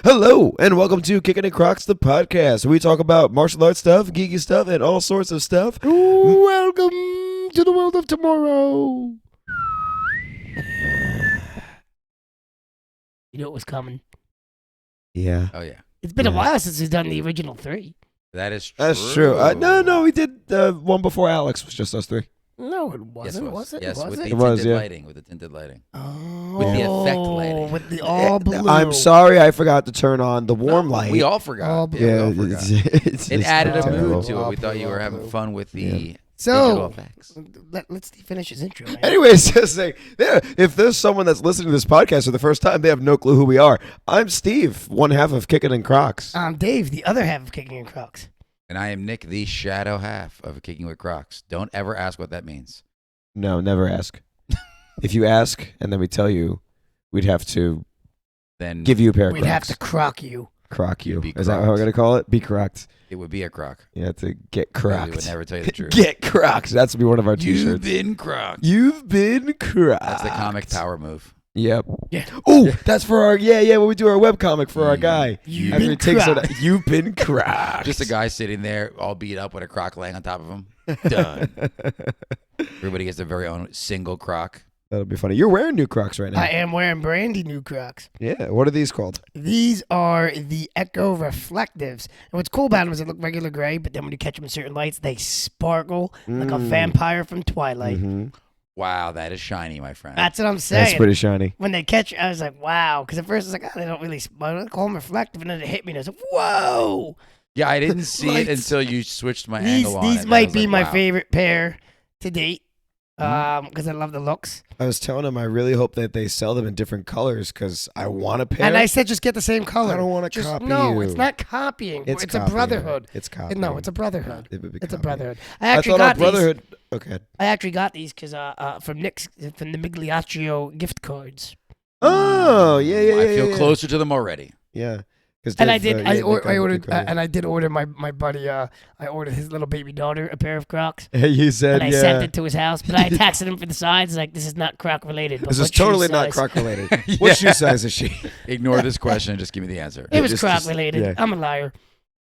Hello, and welcome to Kickin and Crocs, the podcast, where we talk about martial arts stuff, geeky stuff, and all sorts of stuff. Welcome to the world of tomorrow. You know it was coming. Yeah. Oh, yeah. It's been a while since we've done the original 3. That is true. That's true. No, we did one before Alex. It was just us 3. No, it wasn't. Yes, Was it? Yes, Was with it? the It was, tinted yeah. lighting. With the tinted lighting. Oh, With the effect lighting. With the all blue. I'm sorry, I forgot to turn on the warm light. We all forgot. All blue. Yeah, Yeah, we all forgot. it's It added a terrible. mood to it. All We thought you blue, were all having blue. fun with the digital So, effects. let's finish his intro. Man. Anyways, just saying, if there's someone that's listening to this podcast for the first time, they have no clue who we are. I'm Steve, one half of Kickin and Crocs. I'm Dave, the other half of Kicking and Crocs. And I am Nick, the shadow half of Kicking with Crocs. Don't ever ask what that means. No, never ask. If you ask and then we tell you, we'd have to Then give you a pair of We'd Crocs. have to croc you. Croc you. You'd be Is that how we're crocked. going to call it? Be crocked. it would be a croc. You have to get We crocked. would never tell you the truth. Get crocked. That's to be one of our t-shirts. You've been crocked. You've been crocked. That's the comic power move. Yep. Yeah. Oh, that's for our, when we do our webcomic for our guy. You've After been he takes it, crocked. you've been crocked. Just a guy sitting there all beat up with a croc laying on top of him. Done. Everybody gets their very own single croc. That'll be funny. You're wearing new Crocs right now. I am wearing brandy new Crocs. Yeah. What are these called? These are the Echo Reflectives. And what's cool about them is they look regular gray, but then when you catch them in certain lights, they sparkle like a vampire from Twilight. Mm-hmm. Wow, that is shiny, my friend. That's what I'm saying. That's pretty shiny. When they catch, I was like, wow. Because at first I was like, they don't really, I don't call them reflective. And then it hit me, and I was like, whoa. Yeah, I didn't see it Lights. until you switched my These angle on it. these and I might was be like, my wow. favorite pair to date. Because I love the looks. I was telling him I really hope that they sell them in different colors because I want a pair. And I said, just get the same color. I don't want to Just copy no, you. it's not copying. It's a copying. brotherhood. It's copying. No, it's a brotherhood. It would be It's a copying. brotherhood. I I actually thought our got these. brotherhood. Okay. I actually got these because from Nick's from the Migliaccio gift cards. Oh, yeah. I feel closer to them already. Yeah. And I did. I ordered, and I did order my buddy. I ordered his little baby daughter a pair of Crocs, You said, and I sent it to his house. But I texted him for the size. Like, this is not Croc related. But This is what shoe totally not size? Croc related. What shoe size is she? Ignore this question and just give me the answer. It was Just- Croc just- related. yeah. I'm a liar.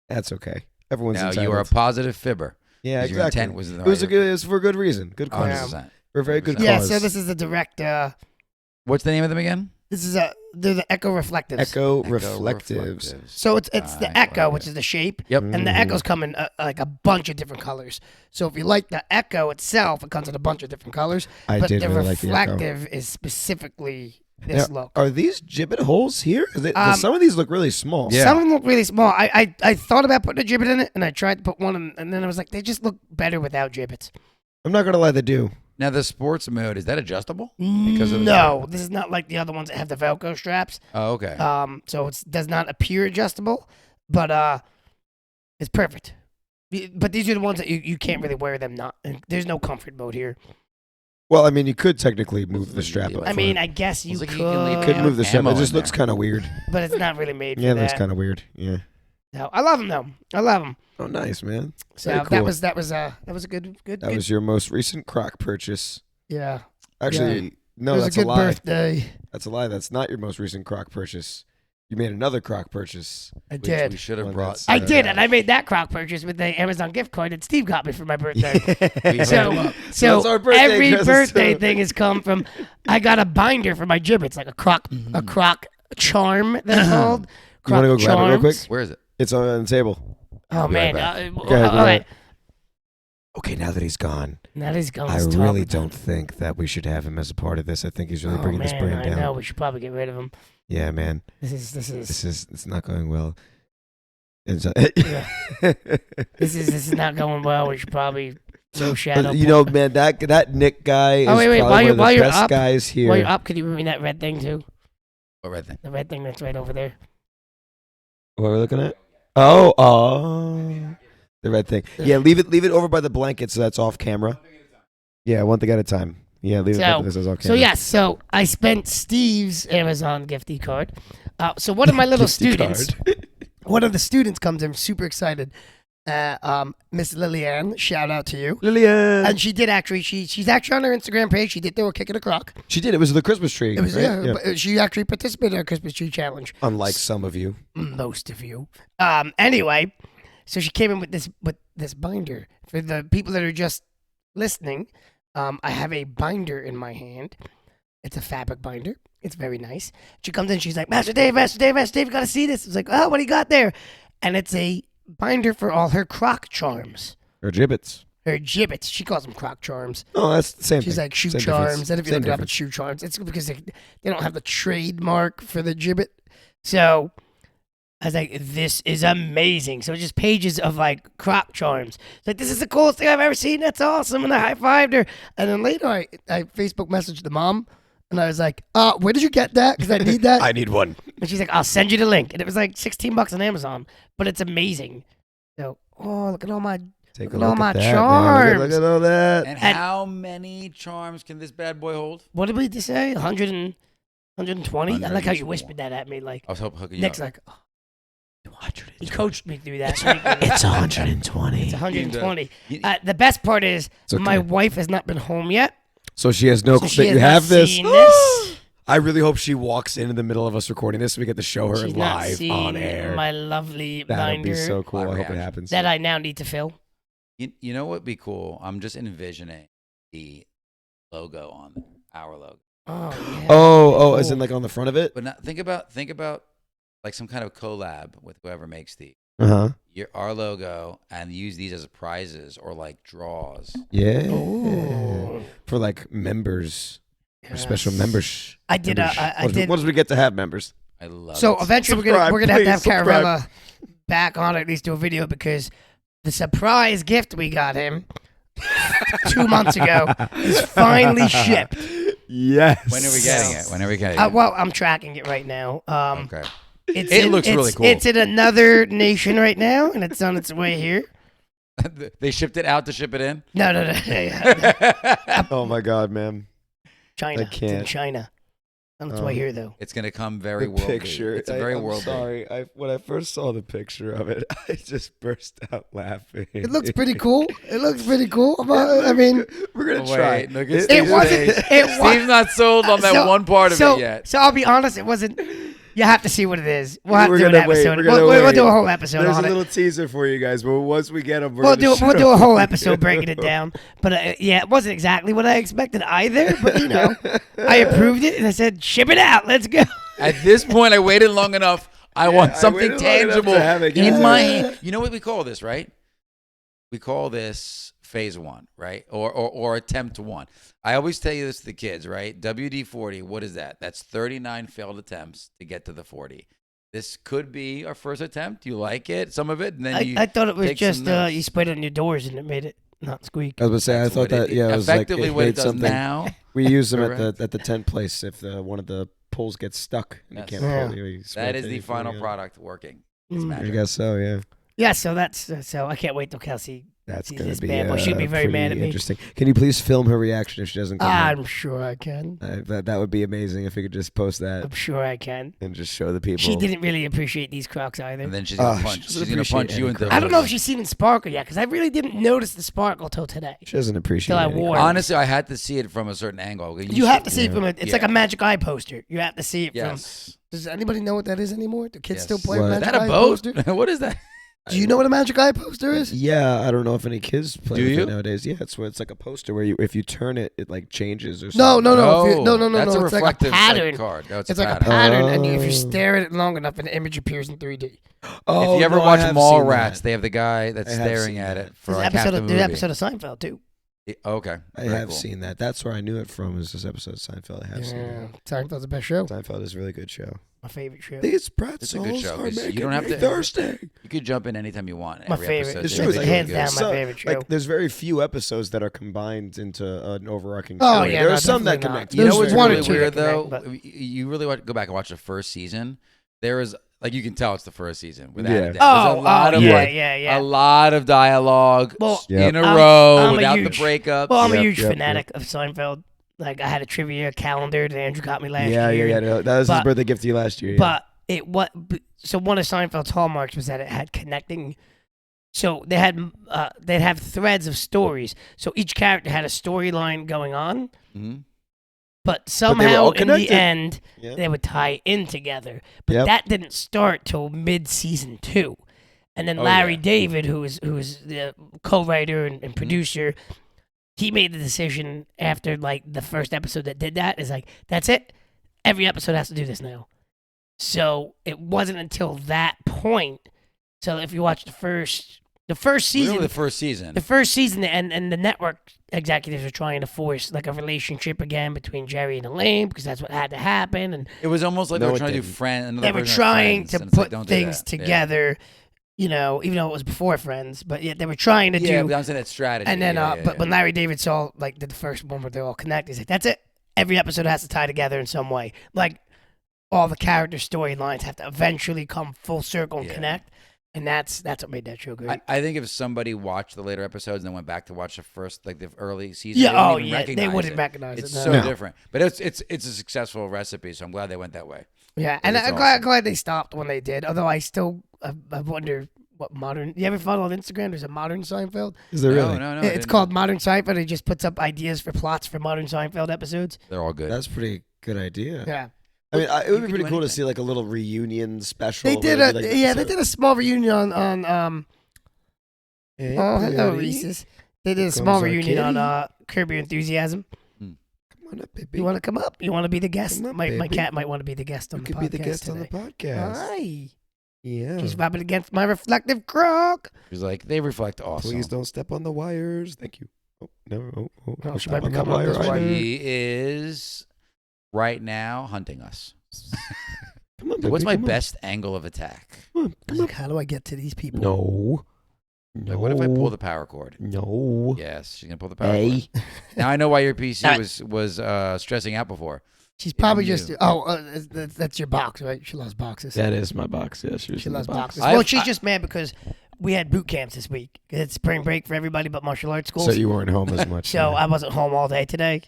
That's okay. Everyone's Now, entitled. you are a positive fibber. Yeah, 'cause your exactly. intent was in the It was right- it was for a good reason. Good cause. 100%. For a very good 100%. Yeah. cause. So this is the direct. What's the name of them again? This is they're the Echo Reflectives. Echo Echo reflectives. So it's the I Echo, like which it. is the shape. Yep. And the Echoes come in like a bunch of different colors. So if you like the Echo itself, it comes in a bunch of different colors. I But did the really like the Echo. reflective is specifically this Now, look. Are these gibbet holes here? 'Cause some of these look really small. Yeah. Some of them look really small. I thought about putting a gibbet in it, and I tried to put one, and then I was like, they just look better without gibbets. I'm not gonna lie, they do. Now, the sports mode, is that adjustable? Because of the- No, this is not like the other ones that have the Velcro straps. Oh, okay. So it does not appear adjustable, but it's perfect. But these are the ones that you can't really wear them. Not there's no comfort mode here. Well, I mean, you could technically move the strap up. I mean, I guess you Looks like could. you can leave could move the strap. ammo It just in looks there. kind of weird. but it's not really made for Yeah, that. that's kind of weird. Yeah. No, I love them though. I love them. Oh, nice, man. So Very that cool. was a good. That was your most recent Croc purchase. Yeah. Actually, no, it was that's a a good lie. birthday. That's a lie. That's not your most recent Croc purchase. You made another Croc purchase. I Which did. we should have One brought. that's, I did, and I made that Croc purchase with the Amazon gift card that Steve got me for my birthday. So That's our birthday every present, birthday too. thing has come from. I got a binder for my gibbets, like a Croc charm. That's called. You want to go Croc grab it real quick? charms. Where is it? It's on the table. Oh Be right man! back. Go ahead, all right, Okay, now that he's gone, that is going. I really don't think that we should have him as a part of this. I think he's really bringing this brand I down. know we should probably get rid of him. Yeah, man. It's not going well. It's, This is not going well. We should probably throw shadow. you know, man, that Nick guy Oh, is wait, probably one of while the you're best up- guys here. While you're up, could you bring me that red thing too? What red thing? The red thing that's right over there. What are we looking at? Oh, the red thing. Yeah, leave it over by the blanket so that's off camera. Yeah, one thing at a time. Yeah, leave it So- like this is off camera. So yes, so I spent Steve's Amazon gifty card. So one of my little Gifty students, card. one of the students comes in super excited. Miss Lillian, shout out to you. Lillian. And she did actually. She's actually on her Instagram page. She did throw a kick at a croc. She did. It was the Christmas tree. It was right? but she actually participated in a Christmas tree challenge. Unlike some of you. Most of you. Anyway, so she came in with this binder for the people that are just listening. I have a binder in my hand. It's a fabric binder. It's very nice. She comes in. She's like, Master Dave, you got to see this. It's like, oh, what do you got there? And it's a binder for all her croc charms. Or gibbets. Her gibbets. She calls them croc charms. Oh, that's the same She's thing. like shoe Same charms. difference. And if you Same look it up, it's shoe charms. It's because they don't have the trademark for the gibbet. So I was like, this is amazing. So it's just pages of like croc charms. It's like, this is the coolest thing I've ever seen. That's awesome. And I high-fived her. And then later I Facebook messaged the mom. And I was like, where did you get that? Because I need that. I need one. And she's like, I'll send you the link. And it was like $16 on Amazon. But it's amazing. So, look at all my Take Look a at all look my at that, man. charms. Look at all that. And how many charms can this bad boy hold? What did we just say? 120? I like how you 120. whispered that at me. Like, I was hooking you Nick's up. like, he coached me through that. It's 120. It's 120. You- The best part is It's okay. my wife has not been home yet. So she has no So clue she that has you not have this. seen this. I really hope she walks in the middle of us recording this so we get to show her She's not live seen on air. my lovely That'd binder be so cool. I Live hope it reaction. happens. that I now need to fill. You know what would be cool? I'm just envisioning the logo on there, our logo. Oh, yeah. Oh, as Cool. in like on the front of it? But not, think about like some kind of collab with whoever makes these. Uh-huh. Our logo and use these as prizes or like draws. Yeah. Ooh. For like members. Or Yes. special members. I did. Members. I did. Once we get to have members. I love So it. eventually Subscribe, we're gonna have to have please, subscribe. Caravella back on, or at least do a video, because the surprise gift we got him 2 months ago is finally shipped. Yes. When are we getting it? When are we getting it? Well, I'm tracking it right now. Okay. It looks really cool. It's in another nation right now, and it's on its way here. They shipped it out to ship it in? No. Oh my God, man. China. I It's in can't. China. On its way here, though. It's going to come very The worldly. picture. It's a very I'm worldly. sorry. When I first saw the picture of it, I just burst out laughing. It looks pretty cool. I mean, we're gonna Wait, try. look at it Steve's wasn't. face. It was. Steve's not sold on that one part of it yet. So I'll be honest, it wasn't. You have to see what it is. We'll have to We're do an gonna wait, episode. we're gonna We'll wait. do a whole episode There's on a it. little teaser for you guys, but once we get them, We'll do a whole episode breaking it down. But yeah, it wasn't exactly what I expected either. But I approved it and I said, "Ship it out, let's go." At this point, I waited long enough. I want I something waited long enough tangible to have it. in my hand. You know what we call this, right? We call this phase one, right? Or attempt one. I always tell you this to the kids, right? WD-40, what is that? That's 39 failed attempts to get to the 40. This could be our first attempt. You like it, some of it, and then I thought it was take some just notes. you sprayed it on your doors and it made it not squeak. I was gonna say, That's I thought what that. it- Yeah, it was like effectively it what it made does something. now. We use them Correct. at the tent place if one of the poles gets stuck. And Yes. you can't Yeah. pull it, you spray That it is to the you, final yeah. product working. It's Mm. I magic. guess so. Yeah. Yeah, so I can't wait till Kelsey. That's sees gonna this be bad boy. She'd be very mad pretty at me. interesting. Can you please film her reaction if she doesn't come? home? I'm sure I can. That would be amazing if we could just post that I'm sure I can. and just show the people. She didn't really appreciate these Crocs either. And then she's gonna she punch. doesn't She's gonna appreciate punch you any into. Crocs. I don't know if she's seen it sparkle yet, because I really didn't notice the sparkle till today. She doesn't appreciate. Till I any wore Crocs. it. Honestly, I had to see it from a certain angle. You have to see it Yeah. from it's Yeah. like a Magic Eye poster. You have to see it Yes. from. Does anybody know what that is anymore? Do kids Yes. still play What? Is Magic that a Eye boat? poster? What is that? Do you know what a Magic Eye poster is? Yeah, I don't know if any kids play Do with you? it nowadays. Yeah, it's where it's like a poster where if you turn it, it like changes or No, something. no. If you, no. That's a It's like a reflective pattern. card. No, It's like a pattern. pattern, and if you Oh. stare at it long enough, an image appears in 3D. Oh, If you ever no, I watch have Mall seen Rats, that. they have the guy that's I have staring seen at that. it for There's like half the movie. an episode of Seinfeld too. Okay. I Very have cool. seen that. That's where I knew it from. Is this episode of Seinfeld? I have seen Yeah, it. Seinfeld's the best show. Seinfeld is a really good show. My favorite show. These It's a good pretzels show, are 'cause you making don't have me to- thirsty. You could jump in anytime you want. My Every favorite. episode It's is true, really like- hands good. down my So, favorite show. Like, there's very few episodes that are combined into an overarching Oh, story. yeah, there no, are some that definitely not. connect. You know There's what's one or really two that weird though? connect, You really want to go back and watch the first season. There is like you can tell it's the first season without Yeah. a doubt. There's a lot of yeah. a lot of dialogue Well, Yep. in a I'm- row I'm a without huge- the breakups. Well, I'm a Yep, huge yep, fanatic of Seinfeld. Like, I had a trivia calendar that Andrew got me last Yeah, year. yeah. No, that was his But- birthday gift to you last year. Yeah. But so one of Seinfeld's hallmarks was that it had connecting So they'd have threads of stories. So each character had a storyline going on, Mhm. but they were somehow all in the connected. end Yeah. they would tie in together. But Yep. that didn't start till mid-season 2. And then Oh, Larry yeah. David, who was the co-writer and producer, he made the decision after like the first episode that did that is like, that's it. Every episode has to do this now. So it wasn't until that point. So if you watch the first season, Really the first season. the first season, and the network executives are trying to force like a relationship again between Jerry and Elaine because that's what had to happen, and It was almost like No, they were it trying to do didn't. Friends. they were trying to put things together. together. You know, even though it was before Friends, but yeah, they were trying to Yeah, do. but I'm saying that strategy. And then, yeah, but when Larry David saw like did the first one where they're all connected, he's like, "That's it. Every episode has to tie together in some way. Like all the character storylines have to eventually come full circle and Yeah. connect." And that's what made that show great. I think if somebody watched the later episodes and then went back to watch the first, like the early season, Yeah, they wouldn't oh even yeah, they recognize wouldn't it. recognize It's it. so no. different, but it's a successful recipe, so I'm glad they went that way. Yeah, and It's I'm awesome. glad they stopped when they did. Although I still I wonder what modern. You ever follow on Instagram? There's a modern Seinfeld. Is there really? No, It's called Modern Seinfeld. He just puts up ideas for plots for modern Seinfeld episodes. They're all good. That's a pretty good idea. Yeah, I mean, it You would be could pretty do cool to anything. see like a little reunion special. they where did it'd be, like, they did a small reunion on Hey, oh hello buddy. Reese's. They did a Comes small our reunion on kitty. Curb Your Enthusiasm. Come on up, baby. You want to come up? You want to be the guest? Come up, my baby. cat might want to be the guest on You the could podcast be the guest today. on the podcast. Hi. Yeah. She's rubbing against my reflective croc. She's like, they reflect awesome. Please don't step on the wires. Thank you. Oh, no. Oh, don't she step might on be that coming up wire this way. either. She is right now hunting us. Come on, So what's baby, my come on. best angle of attack? Come on, come on. Like, how do I get to these people? No. No. Like, what if I pull the power cord? No. Yes, she's gonna pull the power Hey. cord. Now I know why your PC Alright. was stressing out before. She's probably knew. just that's your box, right? She loves boxes. That is my box. Yeah, she was She in the loves box. boxes. I've- Well, she's I- just mad because we had boot camps this week. It's spring break for everybody but martial arts schools. So you weren't home as much. So I wasn't home all day today.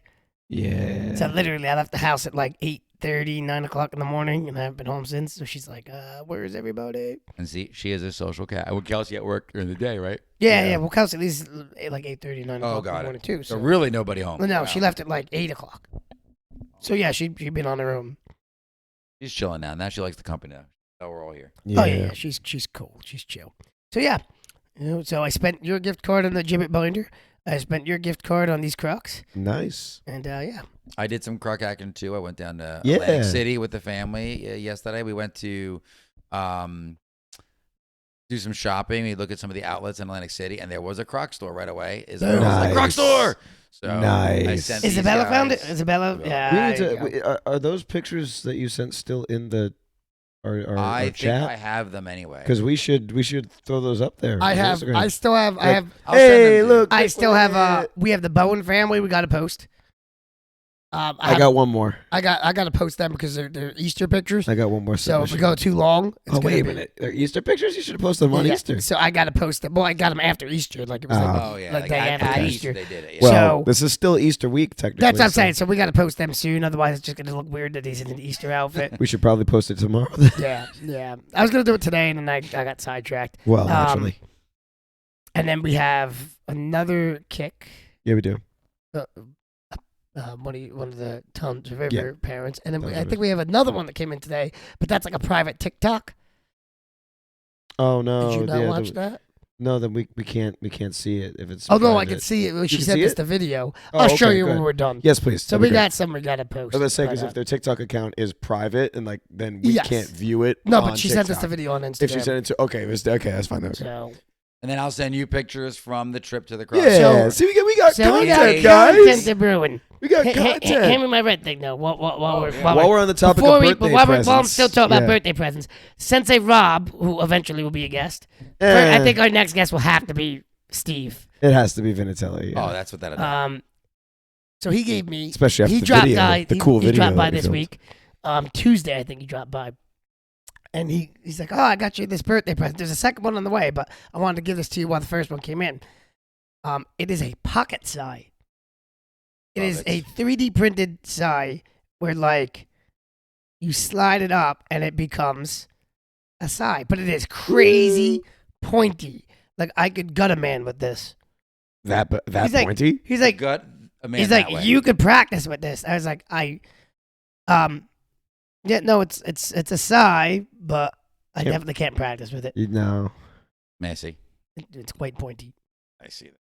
yeah. So literally, I left the house at like 8:30, 9 o'clock in the morning, and I haven't been home since. So she's like, "Where's everybody?" And see, she is a social cat. Well, Kelsey at work during the day, right? Yeah. Well, Kelsey leaves at like 8:30, 9 o'clock in got the it. morning too. So So really nobody home. well, no, Wow. she left at like 8 o'clock. So yeah, she'd been on her own. She's chilling now. Now she likes the company now. So we're all here. Oh yeah, she's cool. She's chill. So yeah, so I spent your gift card on the Gibbet binder. I spent your gift card on these Crocs, Nice. and yeah. I did some croc action too. I went down to Yeah. Atlantic City with the family yesterday. We went to do some shopping. We looked at some of the outlets in Atlantic City, and there was a Croc store right away. Isabella was like, Croc Nice. store! So I Nice. sent these Isabella found it. guys- Isabella, We yeah. We there need you to. go. Are those pictures that you sent still in the our I think chat? I have them anyway. Because we should throw those up there. I on have. Instagram. I still have. I Like, have. I'll send them Hey, to you. look! I look still what have. We have the Bowen family. We got to post. I got one more. I got to post them because they're Easter pictures. I got one more. So if we submission. go too long, it's Oh gonna wait a be- minute! They're Easter pictures. You should have posted them on Yeah, Easter. So I got to post them. Well, I got them after Easter. Like it was like, Oh, yeah. like day at after Easter Easter. they did it. Yeah. Well, So- this is still Easter week technically. That's what I'm so saying. So we got to post them soon. Otherwise, it's just gonna look weird that he's in an Easter outfit. We should probably post it tomorrow. Yeah. I was gonna do it today, and then I got sidetracked. Well, actually, And then we have another kick. yeah, we do. One of the Tom's River Yeah. parents, and then Tom's I River. think we have another one that came in today, but that's like a private TikTok. Oh no! Did you not yeah, watch that? No, then we can't see it if it's. Oh no, I private. can see it. She can sent see us it? the video. Oh, I'll show okay, you when good. we're done. Yes, please. So That'd we be great. got some we gotta post. I was gonna say but, because if their TikTok account is private and like then we Yes. can't view it. no, on but she sent us the TikTok. video on Instagram. If she sent it to okay, that's fine. Okay. So, And then I'll send you pictures from the trip to the Croc Yeah. store. See, we got so we content, got guys. content to brewing. We got Hand content. me my red thing though. While While we're on the topic before of we, birthday while presents, I'm still talking about yeah. birthday presents, Sensei Rob, who eventually will be a guest. Eh, I think our next guest will have to be Steve. it has to be Vinatelli. Yeah. Oh, that's what that'll So he gave me. Especially after he the dropped video, by. the cool he video dropped by that we this filmed. week. Tuesday, I think he dropped by, and he's like, "Oh, I got you this birthday present. There's a second one on the way, but I wanted to give this to you while the first one came in. It is a pocket sai. It Love is it. a 3D printed sai where like you slide it up and it becomes a sai, but it is crazy pointy. Like I could gut a man with this. That He's like- pointy? He's like, gut a man he's that like, way. you could practice with this. I was like, yeah, no, it's a sigh, but I Can't- definitely can't practice with it. No. Messy. It's quite pointy. I see that.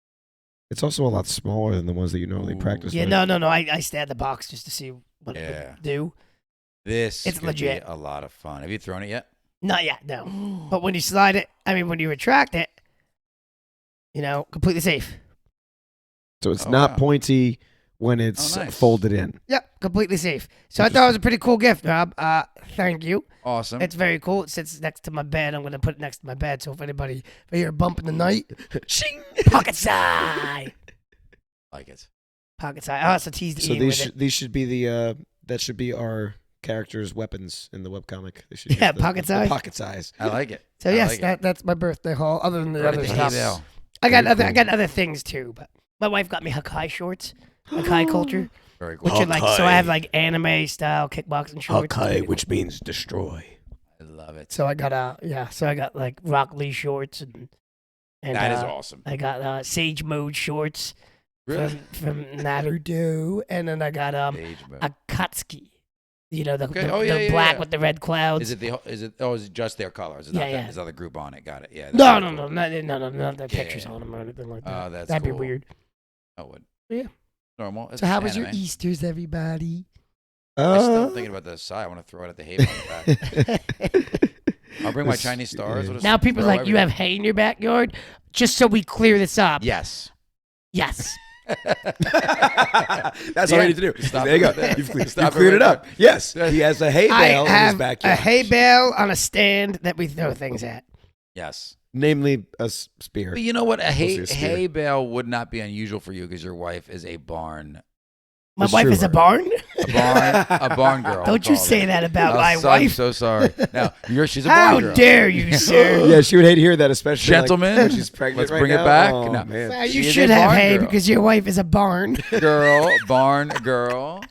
It's also a lot smaller than the ones that you normally Ooh. practice Yeah, with. no. I stay at the box just to see what it Yeah. would do. This It's could legit. be a lot of fun. Have you thrown it yet? Not yet, no. But when you slide it, when you retract it, completely safe. So it's Oh, not wow. pointy when it's Oh, nice. folded in. Yep, completely safe. So I thought it was a pretty cool gift, Rob. Thank you. Awesome. It's very cool. It sits next to my bed. I'm gonna put it next to my bed. So if anybody hear a bump in the night, shing, pocket side, like it. pocket side. Oh, it's a tease to So eat with these should be the that should be our characters' weapons in the webcomic. They should Yeah, use the- pocket the size. pocket size. I like it. So I yes, like it. that's my birthday haul. Other than the Right other at the stuff, Hay-Bell. I got Very I cool. got other things too. But my wife got me Hakai shorts, Hakai culture, Very cool. which are like so I have like anime style kickboxing shorts. It's pretty cool. means destroy. I love it. So I got so I got like Rock Lee shorts and That is awesome. I got Sage Mode shorts Really? from Naruto, and then I got Stage mode. Akatsuki. The Okay. the, Oh, the yeah, yeah, black yeah. with the red clouds. Is it just their colors? It's Yeah, not yeah. There's other group on it. Got it. Yeah. No, that's no, very no, cool. not the Yeah, pictures yeah. on them or anything like Oh, that. that's That'd be cool. weird. I would. Yeah. Normal. It's So how was your anime. Easters, everybody? I'm still thinking about the side. I want to throw it at the hay on the back. I'll bring my This- Chinese stars. yeah. We'll just Now people are throw like, you have hay in your backyard? Just so we clear this up. Yes. Yes. That's all Yeah. you need to do. Stop There you it go. right there. You've Stop it cleared it right up. Yes, he has a hay I bale in his have backyard. a hay bale on a stand that we throw things at. Yes. Namely a spear. But you know what? A Mostly a spear. hay bale would not be unusual for you because your wife is a barn. My That's wife true. is a barn? A barn girl. Don't you say that about my I'm wife. so sorry. No, she's a How barn girl. dare you, sir? Yeah, she would hate to hear that, especially Gentlemen, like, when she's pregnant let's right bring it now. back. Oh, No. man. Well, you She is should a have barn hay girl. because your wife is a barn. Barn girl.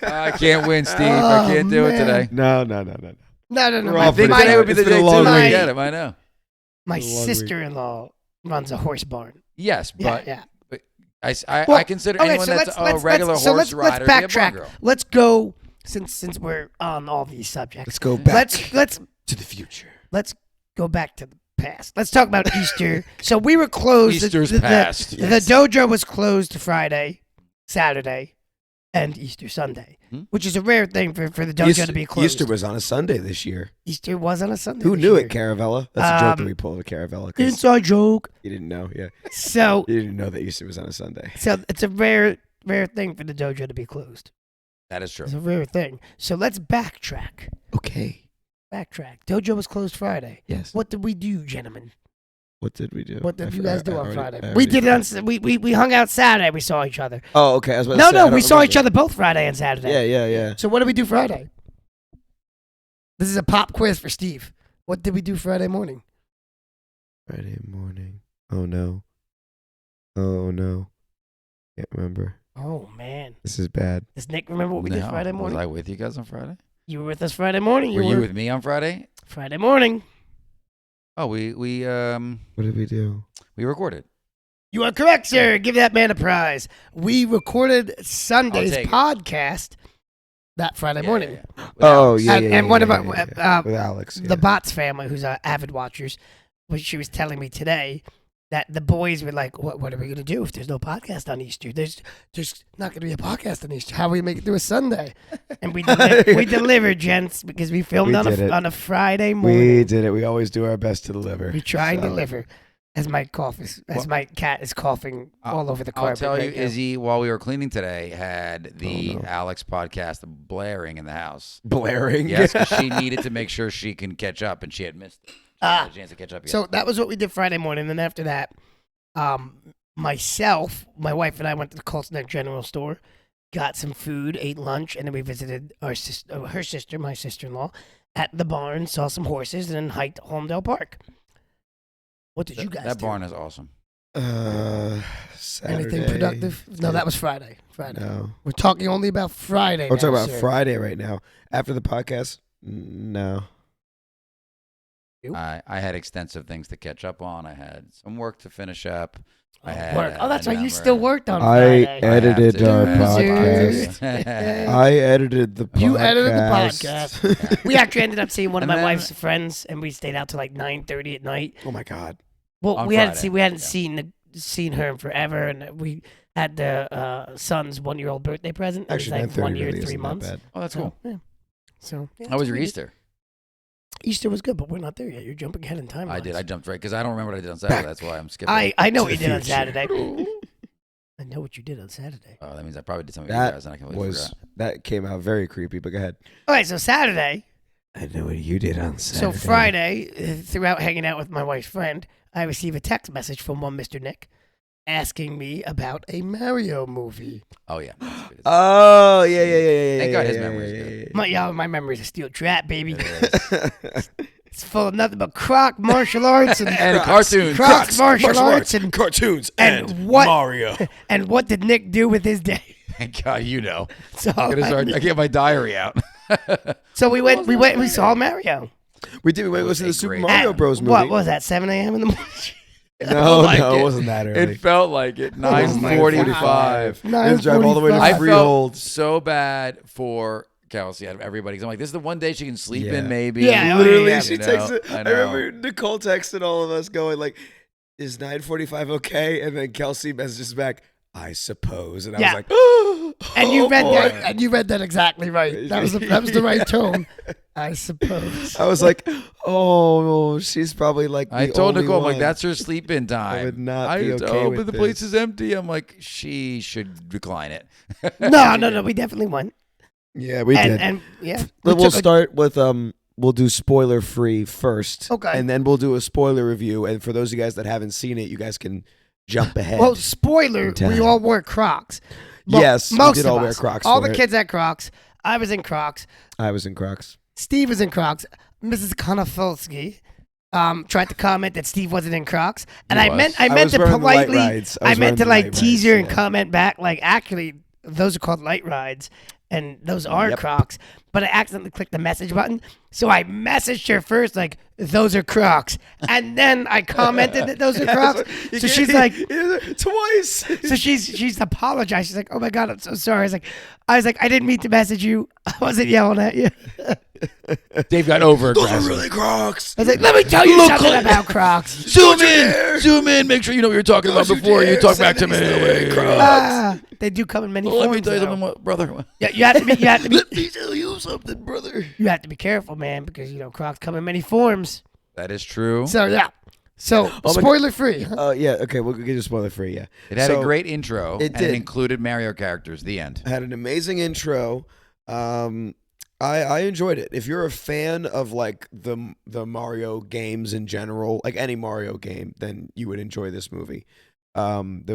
I can't win, Steve. Oh, I can't do it man. today. No. No. We're My, all I think pretty today would be It's the been a day long to week. get him. I know. my It's a long week. sister-in-law runs a horse barn. Yes, but Yeah. I Well, consider okay, anyone so that's let's a regular so horse let's rider to be a barn backtrack. girl. Let's go since we're on all these subjects. Let's go back Let's to the future. let's go back to the past. Let's talk about Easter. So we were closed. Easter's the, past. The dojo was closed Friday, Saturday, and Easter Sunday, Hmm? which is a rare thing for the dojo to be closed. Easter was on a Sunday this year. Easter was on a Sunday. Who this knew year. it, Caravella? That's a joke that Um, we pulled at Caravella. 'Cause Inside joke. you didn't know, yeah. So You didn't know that Easter was on a Sunday. it's a rare thing for the dojo to be closed. That is true. It's a rare thing. So let's backtrack. Okay. Dojo was closed Friday. Yes. What did we do, gentlemen? What did we do? What did you guys do on Friday? I We already did it on. forgot. We hung out Saturday. We saw each other. Oh, okay. I was about to No, say, I we don't saw each remember. other both Friday and Saturday. Yeah. So what did we do Friday? This is a pop quiz for Steve. What did we do Friday morning? Friday morning. Oh no. Can't remember. Oh man, This is bad. does Nick remember what we did No. Friday morning? Was I with you guys on Friday? You were with us Friday morning. Were you with me on Friday? Friday morning. Oh, we What did we do? recorded. You are correct, sir. Give that man a prize. We recorded Sunday's take it. podcast that Friday morning. Yeah. With Oh, Alex. yeah. And one of our With Alex. the Bots family, who's avid watchers, which she was telling me today that the boys were like, "What are we gonna do if there's no podcast on Easter? There's not gonna be a podcast on Easter. How are we make it through a Sunday?" And we delivered, gents, because we filmed We on did it. a Friday morning. We did it. We always do our best to deliver. We try and So- deliver. As my my cat is coughing all over the I'll carpet. tell you, right now. Izzy, while we were cleaning today, had the Oh, no. Alex podcast blaring in the house. Blaring. Yes, 'cause she needed to make sure she can catch up, and she had missed it. She had a chance to catch up yet. So that was what we did Friday morning. Then after that, myself, my wife, and I went to the Colts Neck General Store, got some food, ate lunch, and then we visited her sister, my sister-in-law, at the barn, saw some horses, and then hiked to Holmdel Park. What did you guys that do? barn is awesome. Saturday. Anything productive? No, that was Friday. No. We're talking only about Friday. We're now, talking about sir. Friday right now. After the podcast, no. I had extensive things to catch up on. I had some work to finish up. I had Work. Oh, that's a right. You number still of- worked on I Friday. I have edited to. our I have to. podcast. I edited the podcast. You edited the podcast. We actually ended up seeing one of And my then- wife's friends, and we stayed out till like 9:30 at night. Oh my god. Well, On we hadn't Friday. seen her in forever, and we had the son's 1-year-old birthday present. It was Actually, like 1 year, really 3 isn't that months. bad. Oh, that's So, cool. yeah. So yeah, How was that's your pretty Easter? good. Easter was good, but we're not there yet. You're jumping ahead in time. I did. I jumped right because I don't remember what I did on Saturday. That's why I'm skipping. I know what you to did the on future. Saturday. I know what you did on Saturday. Oh, that means I probably did something with you That guys, and I completely forgot. that came out very creepy. But go ahead. All right, so Saturday. I know what you did on So Friday, throughout hanging out with my wife's friend, I received a text message from one Mr. Nick asking me about a Mario movie. Oh yeah. Oh yeah. Thank God his yeah, memory's yeah, good. My memory's a steel trap, baby. It is. It's full of nothing but croc martial arts and And cartoons. Crocs martial arts and cartoons and what- Mario. and what did Nick do with his day? Thank God, you know. So I get my diary out. we saw Mario. We did. We went to was the a Super great- Mario At- Bros. movie. What was that? 7 a.m. in the morning. No, like no, it. it wasn't that early. It felt like it. Oh my 9:45. We had to drive all the way to 9:45. I felt Freehold. so bad for Kelsey out of everybody. 'Cause I'm like, this is the one day she can sleep Yeah. in, maybe. Yeah, Literally, yeah, she you know, texted. I I know. remember Nicole texted all of us going like, "Is 9:45 okay?" And then Kelsey messages back, "I suppose." And I Yeah. was like, "Oh, And you read boy." that, and you read that exactly right. That was the right tone, I suppose. I was like, "Oh, she's probably like." I the told only Nicole, I'm like, one. that's her sleep-in time. would not be okay oh, with but the place this. is empty. I'm like, she should decline it. No, we definitely won. Yeah, we did. And yeah, But we we'll took a- start with we'll do spoiler free first. Okay. And then we'll do a spoiler review. And for those of you guys that haven't seen it, you guys can jump ahead. Well, spoiler: in time. we all wore Crocs. Yes, we most did of all wear us. Crocs All for the it. kids had Crocs. I was in Crocs. I was in Crocs. Steve was in Crocs. Mrs. Konofelsky tried to comment that Steve wasn't in Crocs, and He I was. meant I was to wearing the light politely, rides. I I was meant to wearing like the light tease rides, her and yeah. comment back like, actually, those are called light rides, and those are Yep. Crocs. But I accidentally clicked the message button, so I messaged her first like, those are Crocs, and then I commented that those are Crocs. So she's like, twice. so she's apologized. She's like, "Oh my god, I'm so sorry." I was like, I didn't mean to message you. I wasn't yelling at you. Dave got over Those are aggressive. really Crocs. I was like, "Let me tell you something about Crocs." Zoom in. Make sure you know what you're talking about before you talk back to me. They do come in many Let forms. me tell you though. something, brother. Yeah, you have to be. Let me tell you something, brother. You have to be careful, man, because Crocs come in many forms. That is true. So yeah. So Oh my spoiler free. Yeah, okay, we'll get you spoiler free, yeah. It had So, a great intro. it and did. it included Mario characters. The end. had an amazing intro. I enjoyed it. If you're a fan of like the Mario games in general, like any Mario game, then you would enjoy this movie. It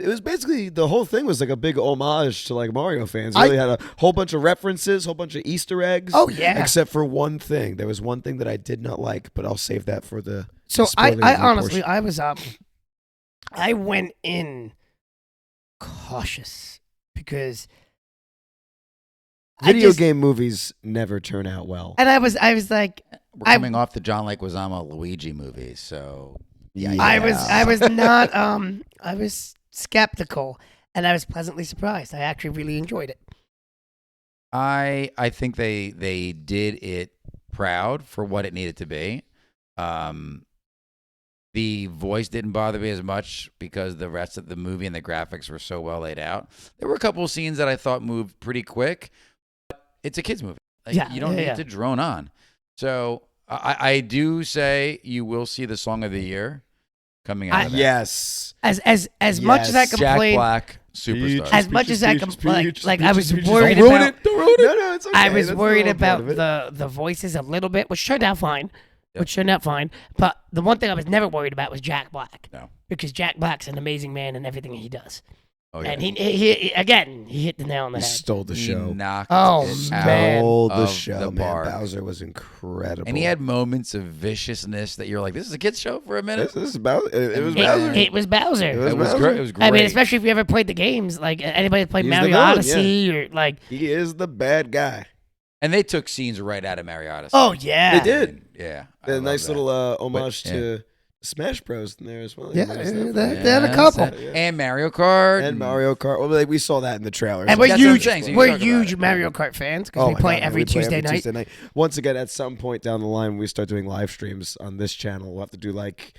was basically the whole thing was like a big homage to like Mario fans. It really had a whole bunch of references, whole bunch of Easter eggs. Oh, yeah. Except for one thing. There was one thing that I did not like, but I'll save that for the So spoiler I review honestly, portion. I went in cautious because Video game movies never turn out well. and I was like, We're coming off the John Leguizamo Luigi movie, so I was not I was skeptical and I was pleasantly surprised. I actually really enjoyed it. I think they did it proud for what it needed to be. The voice didn't bother me as much because the rest of the movie and the graphics were so well laid out. There were a couple of scenes that I thought moved pretty quick. But it's a kids movie. Like, Yeah, you don't yeah. need to drone on. So I do say you will see the song of the year coming out of that. Yes. As much as I Yes. Jack complained, Black, superstar. as much as I complained, like I was Peaches, worried Don't ruin about. it. Don't ruin it. No, it's okay. I was That's worried the whole part about of it. the voices a little bit, which turned out fine. Yeah. Which turned out fine. But the one thing I was never worried about was Jack Black. No. Because Jack Black's an amazing man in everything he does. Oh, yeah. And he again, he hit the nail on the He head. stole the He show. knocked Oh, it man. out Stole the of show, the man. park. Bowser was incredible. And he had moments of viciousness that you're like, this is a kid's show for a minute. This is Bowser. It was It- Bowser. It was Bowser. It was It was Bowser. great. It was great. I mean, especially if you ever played the games, like anybody that played He's the Mario villain, Odyssey or like He is the bad guy. And they took scenes right out of Mariotta's. Oh yeah, They did. Yeah. I A love nice that. little homage But, to Smash Bros. In there as well. Yeah, You noticed that? they had a couple. And Mario Kart. And Mario Kart. Well, we saw that in the trailer. And we're That's what I'm huge, saying, so you we're talk about huge it. Mario Kart fans because Oh we my play God, man, every we play Tuesday night. Tuesday night. Once again, at some point down the line, when we start doing live streams on this channel, we'll have to do like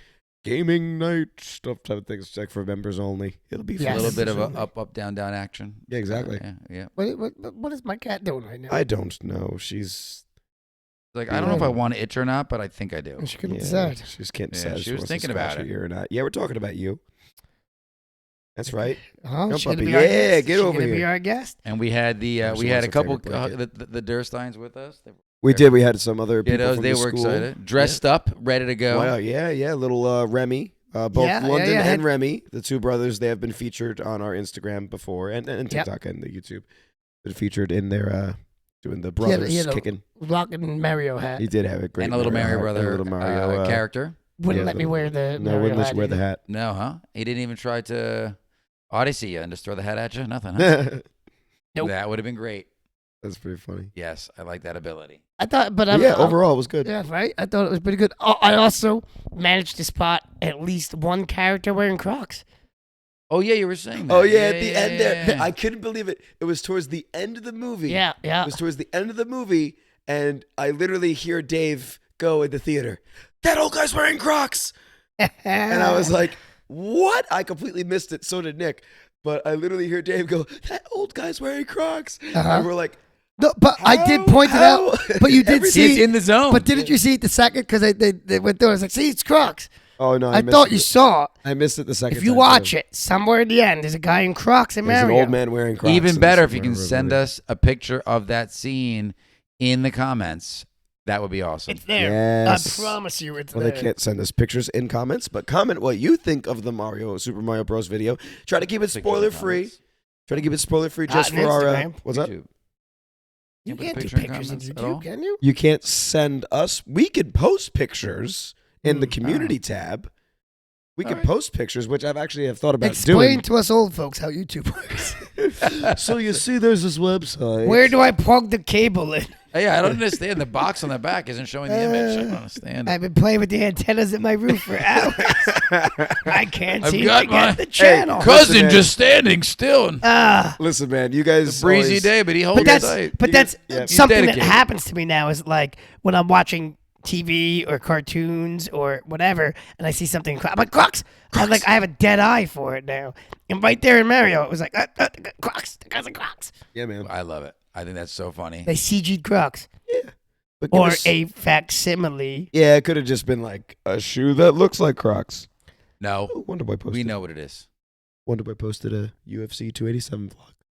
gaming night stuff type of things, like for members only. It'll be Yes. A fun. little bit of a Absolutely. up, down, down action. Yeah, exactly. Yeah. What is my cat doing right now? I don't know. She's Like, I don't know if I want to itch or not, but I think I do. She couldn't yeah, decide. she just can't Yeah, decide. she was wants to thinking scratch about her it. ear or not. Yeah, we're talking about you. That's right. Oh, Come, she gonna puppy. be our Yeah, guest? get She over gonna be here. our guest? And we had Yeah, she we had wants a her couple favorite blanket. the Dursteins with us. We did. We had some other people Kiddos, from they the were school. excited, dressed up, ready to go. Wow, yeah. Little Remy. Both Yeah, London yeah. and Remy, the two brothers, they have been featured on our Instagram before and TikTok and the YouTube. Been featured in their doing the brothers he had a kicking. rocking Mario hat. He did have a great And a little Mario hat, brother and a little Mario character. Wouldn't yeah, let me wear the No, Mario wouldn't let hat you wear the either. hat. No, huh? He didn't even try to Odyssey you and just throw the hat at you. Nothing, huh? Nope. That would have been great. That's pretty funny. Yes, I like that ability. I thought, but Yeah, overall it was good. Yeah, right. I thought it was pretty good. Oh, I also managed to spot at least one character wearing Crocs. Oh yeah, you were saying that. Oh yeah, at the end there, yeah. I couldn't believe it. It was towards the end of the movie. Yeah, yeah. It was towards the end of the movie, and I literally hear Dave go in the theater. That old guy's wearing Crocs, and I was like, "What?" I completely missed it. So did Nick. But I literally hear Dave go, "That old guy's wearing Crocs," and we're like, No, but I did point it How? out. But you did Everything- He's see. in the zone. But didn't you see it the second? Because they went through. I was like, see, it's Crocs. "Oh no!" I thought you saw it. I missed it the second. If you time, watch too. it, somewhere at the end, there's a guy in Crocs and There's Mario. an old man wearing Crocs. Even in better the if you can Super send Mario us a picture of that scene in the comments. That would be awesome. It's there. Yes. I promise you, it's Well, there. they can't send us pictures in comments, but comment what you think of the Super Mario Bros. Video. Try to keep it Picture in spoiler the free. comments. Try to keep it spoiler free Not just on for our. Instagram. What's up? YouTube. You Put a can't do picture in pictures in comments at YouTube, all? can you? You can't send us. We could post pictures in the Mm. community tab. We All could right. post pictures, which I've actually have thought about Explain to us old folks how YouTube works. doing. So you see, there's this website. Where do I plug the cable in? Hey, I don't understand. The box on the back isn't showing the image. I don't understand. I've been playing with the antennas at my roof for hours. I can't I've seem got to my- get the channel. Cousin man. just standing still. Listen, man, you guys. Breezy always- day, but he holds But that's tight. but You that's guys- yeah. something that dedicated. happens to me now is like when I'm watching TV or cartoons or whatever, and I see something. I'm like Crocs. I have a dead eye for it now. And right there in Mario, it was like Crocs. The guys are Crocs. Yeah, man. I love it. I think that's so funny. They CG'd Crocs But give or us- a facsimile. Yeah, it could have just been like a shoe that looks like Crocs. No, Oh, Wonder Boy posted. we know what it is. Wonder Boy posted a UFC 287 vlog.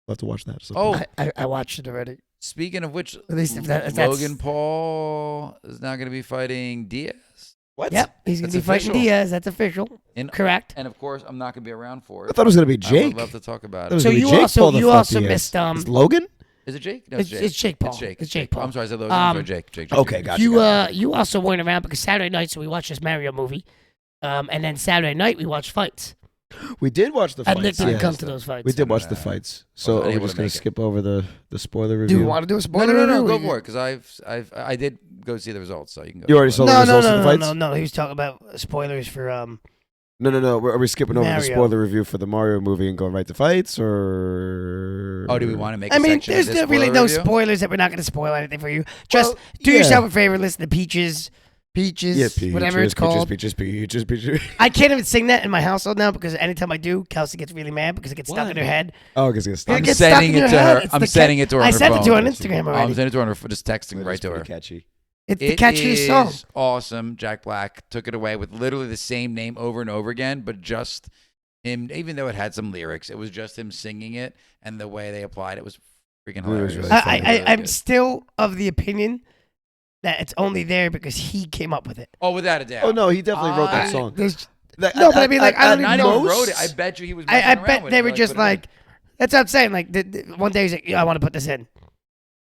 We'll have to watch that. Oh, I watched it already. speaking of which, At least if that's Logan Paul is now going to be fighting Diaz. what? Yep, he's gonna That's be fighting official. Diaz. That's official. And, Correct. and of course, I'm not going to be around for I it. thought it was gonna be I Jake. would love to talk about It was it. So gonna be you Jake also Paul the you fuck also he is. missed Is Logan? Is it Jake? No, it's Jake Paul. It's Jake. It's Jake Paul. I'm sorry, I said Logan. I'm sorry, Jake. Okay, gotcha. You also weren't around because Saturday night, so we watched this Mario movie, and then Saturday night we watched fights. We did watch the And Nick fights. didn't yeah. come to those fights. We did watch the No. fights. So Wasn't we're able just to gonna make it. skip over the spoiler Do review. you want to do a No, spoiler no, review? go for it because I did go see the results, so you can go. You already saw the No, results of the fights? no. He was talking about spoilers for No. Are we skipping over the Mario. spoiler review for the Mario movie and going right to fights, or? Oh, do we want to make? I a mean, section of there's this no, really spoiler no review? spoilers that we're not going to spoil anything for you. Just Well, do yeah. yourself a favor, listen to Peaches, Yeah, peaches, whatever it's called. Peaches. I can't even sing that in my household now because anytime I do, Kelsey gets really mad because it gets stuck Why? in her head. Oh, because it's It I'm gets stuck sending in it your to head. her. It's I'm the sending it to her. I on sent her it to her on phone. Instagram I'm already. sending it to her on her just texting right to her. Catchy. It's the It catchiest song. is awesome. Jack Black took it away with literally the same name over and over again, but just him. Even though it had some lyrics, it was just him singing it, and the way they applied it was freaking It was hilarious. really funny. I'm still of the opinion that it's only there because he came up with it. Oh, without a doubt. Oh no, he definitely wrote that I- song. There's, That- No, but I mean, like, I don't Not even even most- wrote it. I bet you he was. I messing around bet with they it, were just put it in. like, that's what I'm saying. Like, one day he's like, I want to put this in.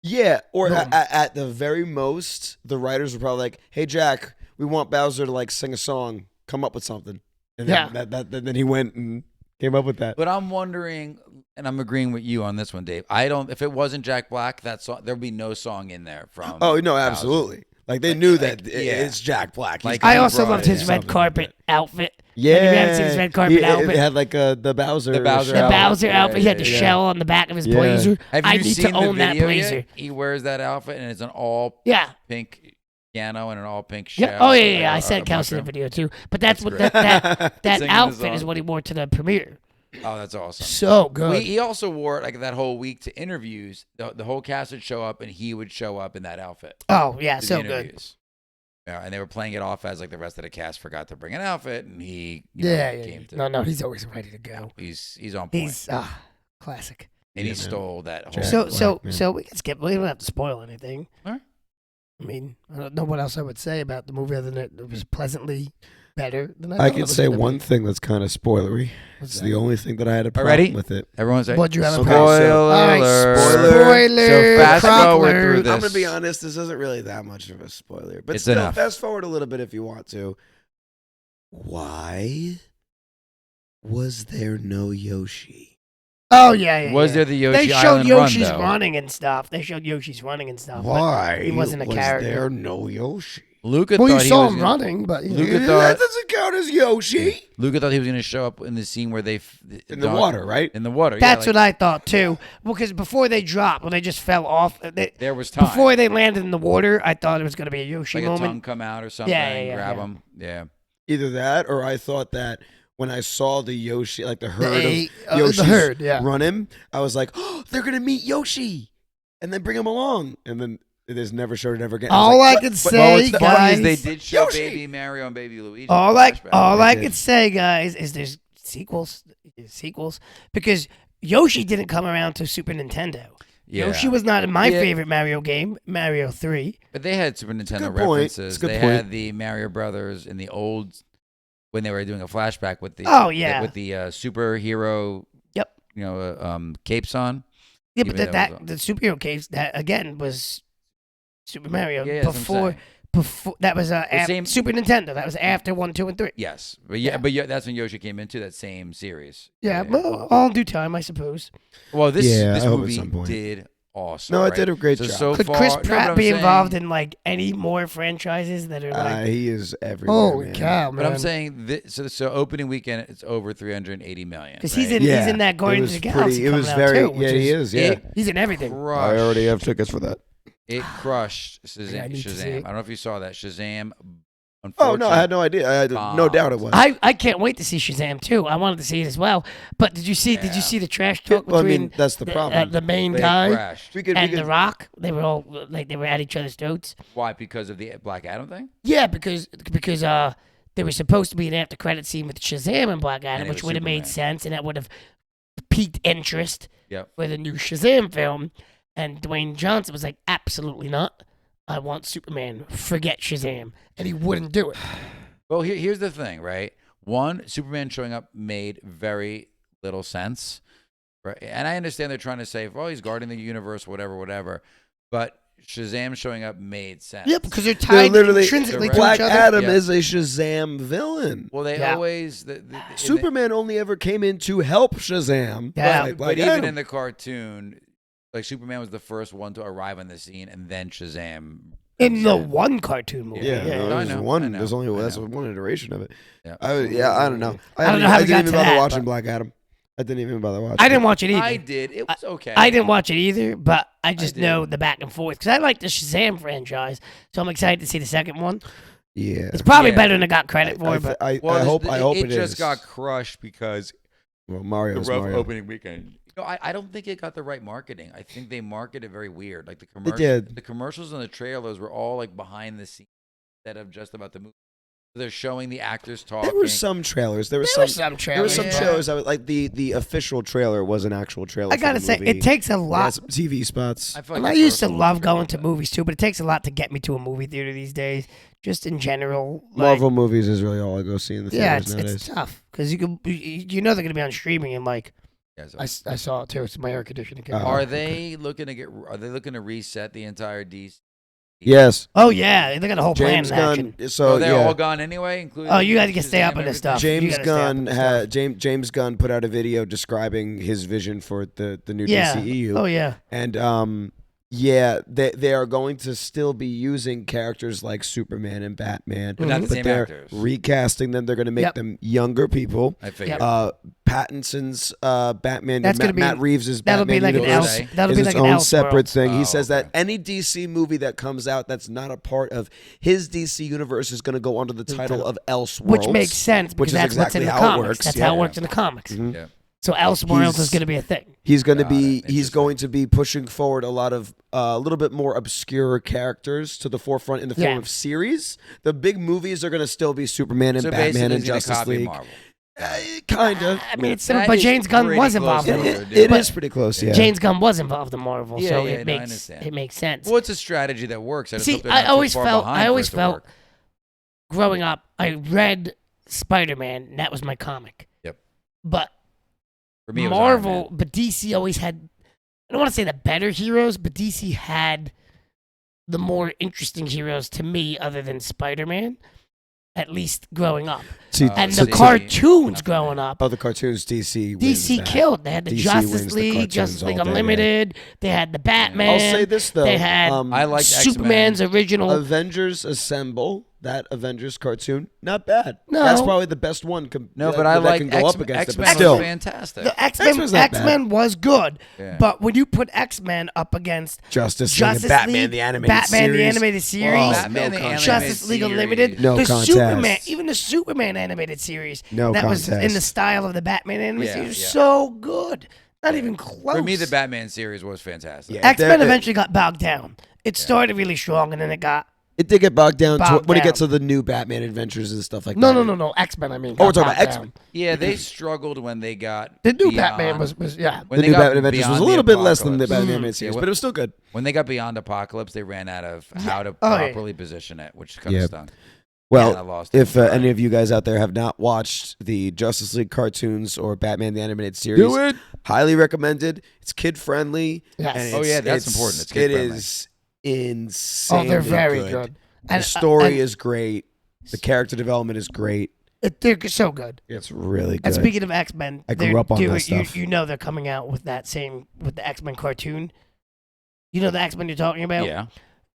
Yeah, or Boom. at the very most, the writers were probably like, "Hey Jack, we want Bowser to like sing a song. Come up with something." And then, Yeah. then he went and came up with that. But I'm wondering, and I'm agreeing with you on this one, Dave. I don't. If it wasn't Jack Black, that song, there'd be no song in there from. Oh no, 2000. absolutely. Like they knew that yeah. it's Jack Black. Like, I he also brought loved it his in. red Something carpet like outfit. Yeah, Have you ever seen his red carpet outfit? It had like the Bowser. The Bowser The outfit. Bowser outfit. He had the Yeah. shell on the back of his Yeah. blazer. Have I you need seen to own the that video blazer. yet? He wears that outfit, and it's an all Yeah. pink piano and an all pink shell. Yeah. Oh yeah, yeah. like I a said Kelsey in the mushroom. video too. But that's what great. that Singing the outfit is song. what he wore to the premiere. Oh, that's awesome. So good. He also wore it like that whole week to interviews. The whole cast would show up, and he would show up in that outfit. Oh yeah, to the so good. interviews. Yeah, and they were playing it off as like the rest of the cast forgot to bring an outfit, and he Yeah. came to. No, he's always ready to go. He's on point, He's classic. and he Yeah, man. stole that whole. Jack So Black, man. we can skip. We don't have to spoil anything. All right. I mean, I don't know what else I would say about the movie other than it was pleasantly better than I I thought it can was say gonna one be. thing that's kind of spoilery. What's It's that? the only thing that I had a problem Already? with it. Everyone's like, What'd you have a Okay, problem? so- All right, alert. spoiler. So fast forward Crockler. through this. I'm gonna be honest. This isn't really that much of a spoiler, but It's still, enough. fast forward a little bit if you want to. Why was there no Yoshi? Oh yeah. Was there the Yoshi They showed Island Yoshi's run, though? running and stuff. They showed Yoshi's running and stuff. but Why he wasn't a was character. there no Yoshi? Luca Well, you thought he saw was him gonna- running, but you know. Luca that thought doesn't count as Yoshi. Luca thought he was going to show up in the scene where they In the water, right? In the water. That's yeah, what I thought too. Because before they dropped, when they just fell off, there was time. before they landed in the water, I thought it was going to be a Yoshi like a tongue moment. come out or something, yeah, grab yeah. him. Yeah. Either that, or I thought that when I saw the Yoshi, like the herd The of Yoshis herd, yeah. run him, I was like, oh, they're gonna meet Yoshi, and then bring him along, and then it is never showed it ever again. All was I like, could what? say, Well, what's funny is they guys, did show Yoshi! Baby Mario and Baby Luigi. all in I the flashback. all I did. could say, guys, is there's sequels, because Yoshi didn't come around to Super Nintendo. Yeah. Yoshi was not in my Yeah. favorite Mario game, Mario 3. But they had Super Nintendo good point. references. It's a good They point. had the Mario Brothers in the old when they were doing a flashback with the Oh, yeah. with the superhero Yep. capes on. Yeah, but Even though it the superhero case that again was Super Mario Yeah, that's what I'm before saying. before that was same- Super Nintendo. That was after 1, 2, and 3. Yes, Yeah. but that's when Yoshi came into that same series. Yeah, well, all in due time, I suppose. Well, this Yeah, this I hope at movie some point. did awesome. No, it right? did a great So, job. so Could far, Chris no, but Pratt I'm be saying- involved in like any more franchises that are like? He is everywhere. Holy man. cow, man! But I'm saying so opening weekend it's over 380 million. Because right? he's in Yeah, he's in that it Guardians was of the Galaxy. It was coming very. out too, which Yeah, he is. Yeah, It He's in everything. crushed. I already have tickets for that. It crushed I Shazam. need to see Shazam. it. I don't know if you saw that. Shazam. Oh no, I had no idea. I had no doubt it was. I can't wait to see Shazam too. I wanted to see it as well. But did you see the trash talk Well, I between mean, that's the problem. the main They guy crashed. we could, and The Rock? They were all like they were at each other's throats. Why? Because of the Black Adam thing? Yeah, because there was supposed to be an after credit scene with Shazam and Black Adam, it which was would have made Superman. sense and that would have piqued interest Yep. for the new Shazam film. And Dwayne Johnson was like, absolutely not. I want Superman. Forget Shazam. And he wouldn't do it. Well, here's the thing, right? One, Superman showing up made very little sense, right? And I understand they're trying to say, "Oh, he's guarding the universe, whatever." But Shazam showing up made sense. Yeah, because they're They're tied literally intrinsically to Black each other. Adam Yeah. is a Shazam villain. Well, they Yeah. always Superman only ever came in to help Shazam. Yeah. Like But Black even Adam. in the cartoon, like Superman was the first one to arrive on the scene, and then Shazam. In comes the in. one cartoon movie. Yeah, No, I there's know, one. I know, There's only I that's know. one iteration of it. Yeah. I don't know. I don't know how we I didn't got even to bother that, watching but- Black Adam. I didn't even bother watching. I didn't watch it either. I did. It was okay. I didn't watch it either, but I just did. know the back and forth because I like the Shazam franchise, so I'm excited to see the second one. Yeah. It's probably Yeah. better than it got credit for, but I Well, hope it it just is. got crushed because Well, the Mario's rough Mario. opening weekend. No, I don't think it got the right marketing. I think they marketed very weird. Like the It commercials, did. the commercials and the trailers were all like behind the scenes instead of just about the movie. They're showing the actors talking. There were some trailers. There were there were some. some There were trailers. some Yeah. trailers. That was, like the official trailer was an actual trailer. I for gotta the say, movie. it takes a It had lot. some TV spots. I, feel And like I the used to first one love was going like to that. movies too, but it takes a lot to get me to a movie theater these days. Just in general, like, Marvel movies is really all I go see in the yeah, theaters it's nowadays. tough because you know they're gonna be on streaming and like Yeah, so- I saw it too. It's my air conditioning. came on. Are they looking to reset the entire DC Yes. Oh yeah, they got a whole plan James in action. Gunn. So they're yeah. all gone anyway, including. Oh, you got to Shazam, stay up on this everything? stuff. You James gotta stay up on Gunn this had stuff. James Gunn put out a video describing his vision for the new Yeah. DCEU. Oh yeah. And yeah, they are going to still be using characters like Superman and Batman, But not the but same they're actors. recasting them. They're going to make Yep. them younger people. I figured. Pattinson's Batman, That's gonna be- Matt Reeves' That'll Batman be like an universe else. That'll is be its like an own else separate thing. He Oh, says that okay. any DC movie that comes out that's not a part of his DC universe is going to go under the title of Elseworlds, Which makes sense which because is that's what's in exactly the how it comics. works. That's Yeah. how it works in the comics. Mhm. Yeah. So Elseworlds He's- is going to be a thing. He's going to Got be it. he's Interesting. going to be pushing forward a lot of a little bit more obscure characters to the forefront in the form Yeah. of series. The big movies are going to still be Superman and So Batman basically, and he's gonna Justice copy League. Marvel. Kind of. I mean, it's That but is James Gunn pretty was close involved to in what it. they're It doing. is pretty close. Yeah. James Gunn was involved in Marvel, Yeah, so yeah, it no, I makes understand. it makes sense. Well, it's a strategy that works. I just See, hope they're I not always too far felt behind I for always it to felt work. growing up, I read Spider-Man, and that was my comic. Yep. But For me, it was Iron Marvel, Man. but DC always had, I don't want to say the better heroes, but DC had the more interesting heroes to me other than Spider-Man, at least growing up. See, And so the DC, cartoons nothing growing there. up, oh, the cartoons DC. wins DC that. killed. They had the DC Justice wins the League, cartoons Justice League all day, yeah. Unlimited. They had the Batman. I'll say this though. They had I liked Superman's X-Men. original. Avengers Assemble, that Avengers cartoon, not bad. No. That's probably the best one. No, but I that like can go up against it. X-Men But was still, fantastic. The X-Men, X-Men's not bad. X-Men was good, Yeah. but when you put X-Men up against Justice League, Justice and Batman League, the animated Batman series. the animated series, Oh, Batman no the contest. Justice League series. Unlimited, No the contest. Superman, even the Superman animated series, No that was contest. in the style of the Batman animated Yeah, series, yeah. so good, not even close. For me, the Batman series was fantastic. Yeah. X-Men They're- eventually got bogged down. It started really strong, and then it got It did get bogged down Bogged when it down. gets to the new Batman adventures and stuff like no, that. no. X-Men, I mean. Oh, we're got talking about bogged X-Men. down. Yeah, they struggled when they got The new beyond, Batman was yeah. when The they new got Batman Adventures was beyond a the little bit less than the Apocalypse. Batman animated series, Yeah, but it was still good. When they got beyond Apocalypse, they ran out of how to Oh, yeah. properly position it, which kind of Yeah. stung. Well, And I lost if it. any of you guys out there have not watched the Justice League cartoons or Batman the animated series, it. highly recommended. It's kid friendly. Yes. And Oh, yeah, that's important. It's kid-friendly. It is insane. Oh, they're very good. The story and is great. The character development is great. they're so good. It's really good. And speaking of X-Men, I grew they're up on doing, that stuff. You know they're coming out with the X-Men cartoon. You know the X-Men you're talking about? Yeah,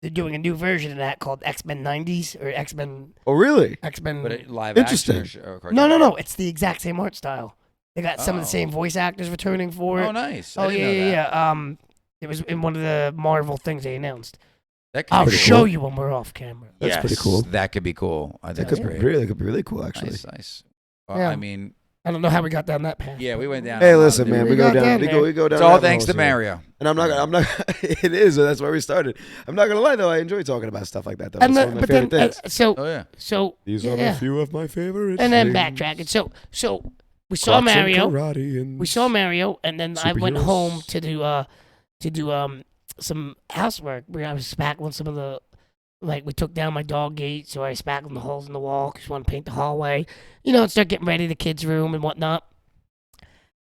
They're doing a new version of that called X-Men 90s or X-Men Oh, really? X-Men. live Interesting. action or cartoon? No. It's the exact same art style. They got some of the Oh. same voice actors returning for it. Oh, nice. I Oh didn't know that. yeah. It was in one of the Marvel things they announced. That could I'll be show cool. you when we're off camera. That's pretty cool. That could be cool. I That think could that's be great. could be really cool, actually. Nice. Yeah. I mean, I don't know how we got down that path. yeah, we went down. Hey, a lot of listen, man, different- we go got down. down We there. go down. It's all rabbit thanks holes to here. Mario. And I'm not. It is. And that's where we started. I'm not gonna lie though. I enjoy talking about stuff like that. Though. And It's one of my but then favorite things. Oh yeah. These yeah. are a few of my favorites. And then backtracking. So we saw Mario. We saw Mario, and then I went Superheroes. home to do some housework where I was spackling some of the, like we took down my dog gate, so I spackled the holes in the wall because we want to paint the hallway, and start getting ready the kids' room and whatnot.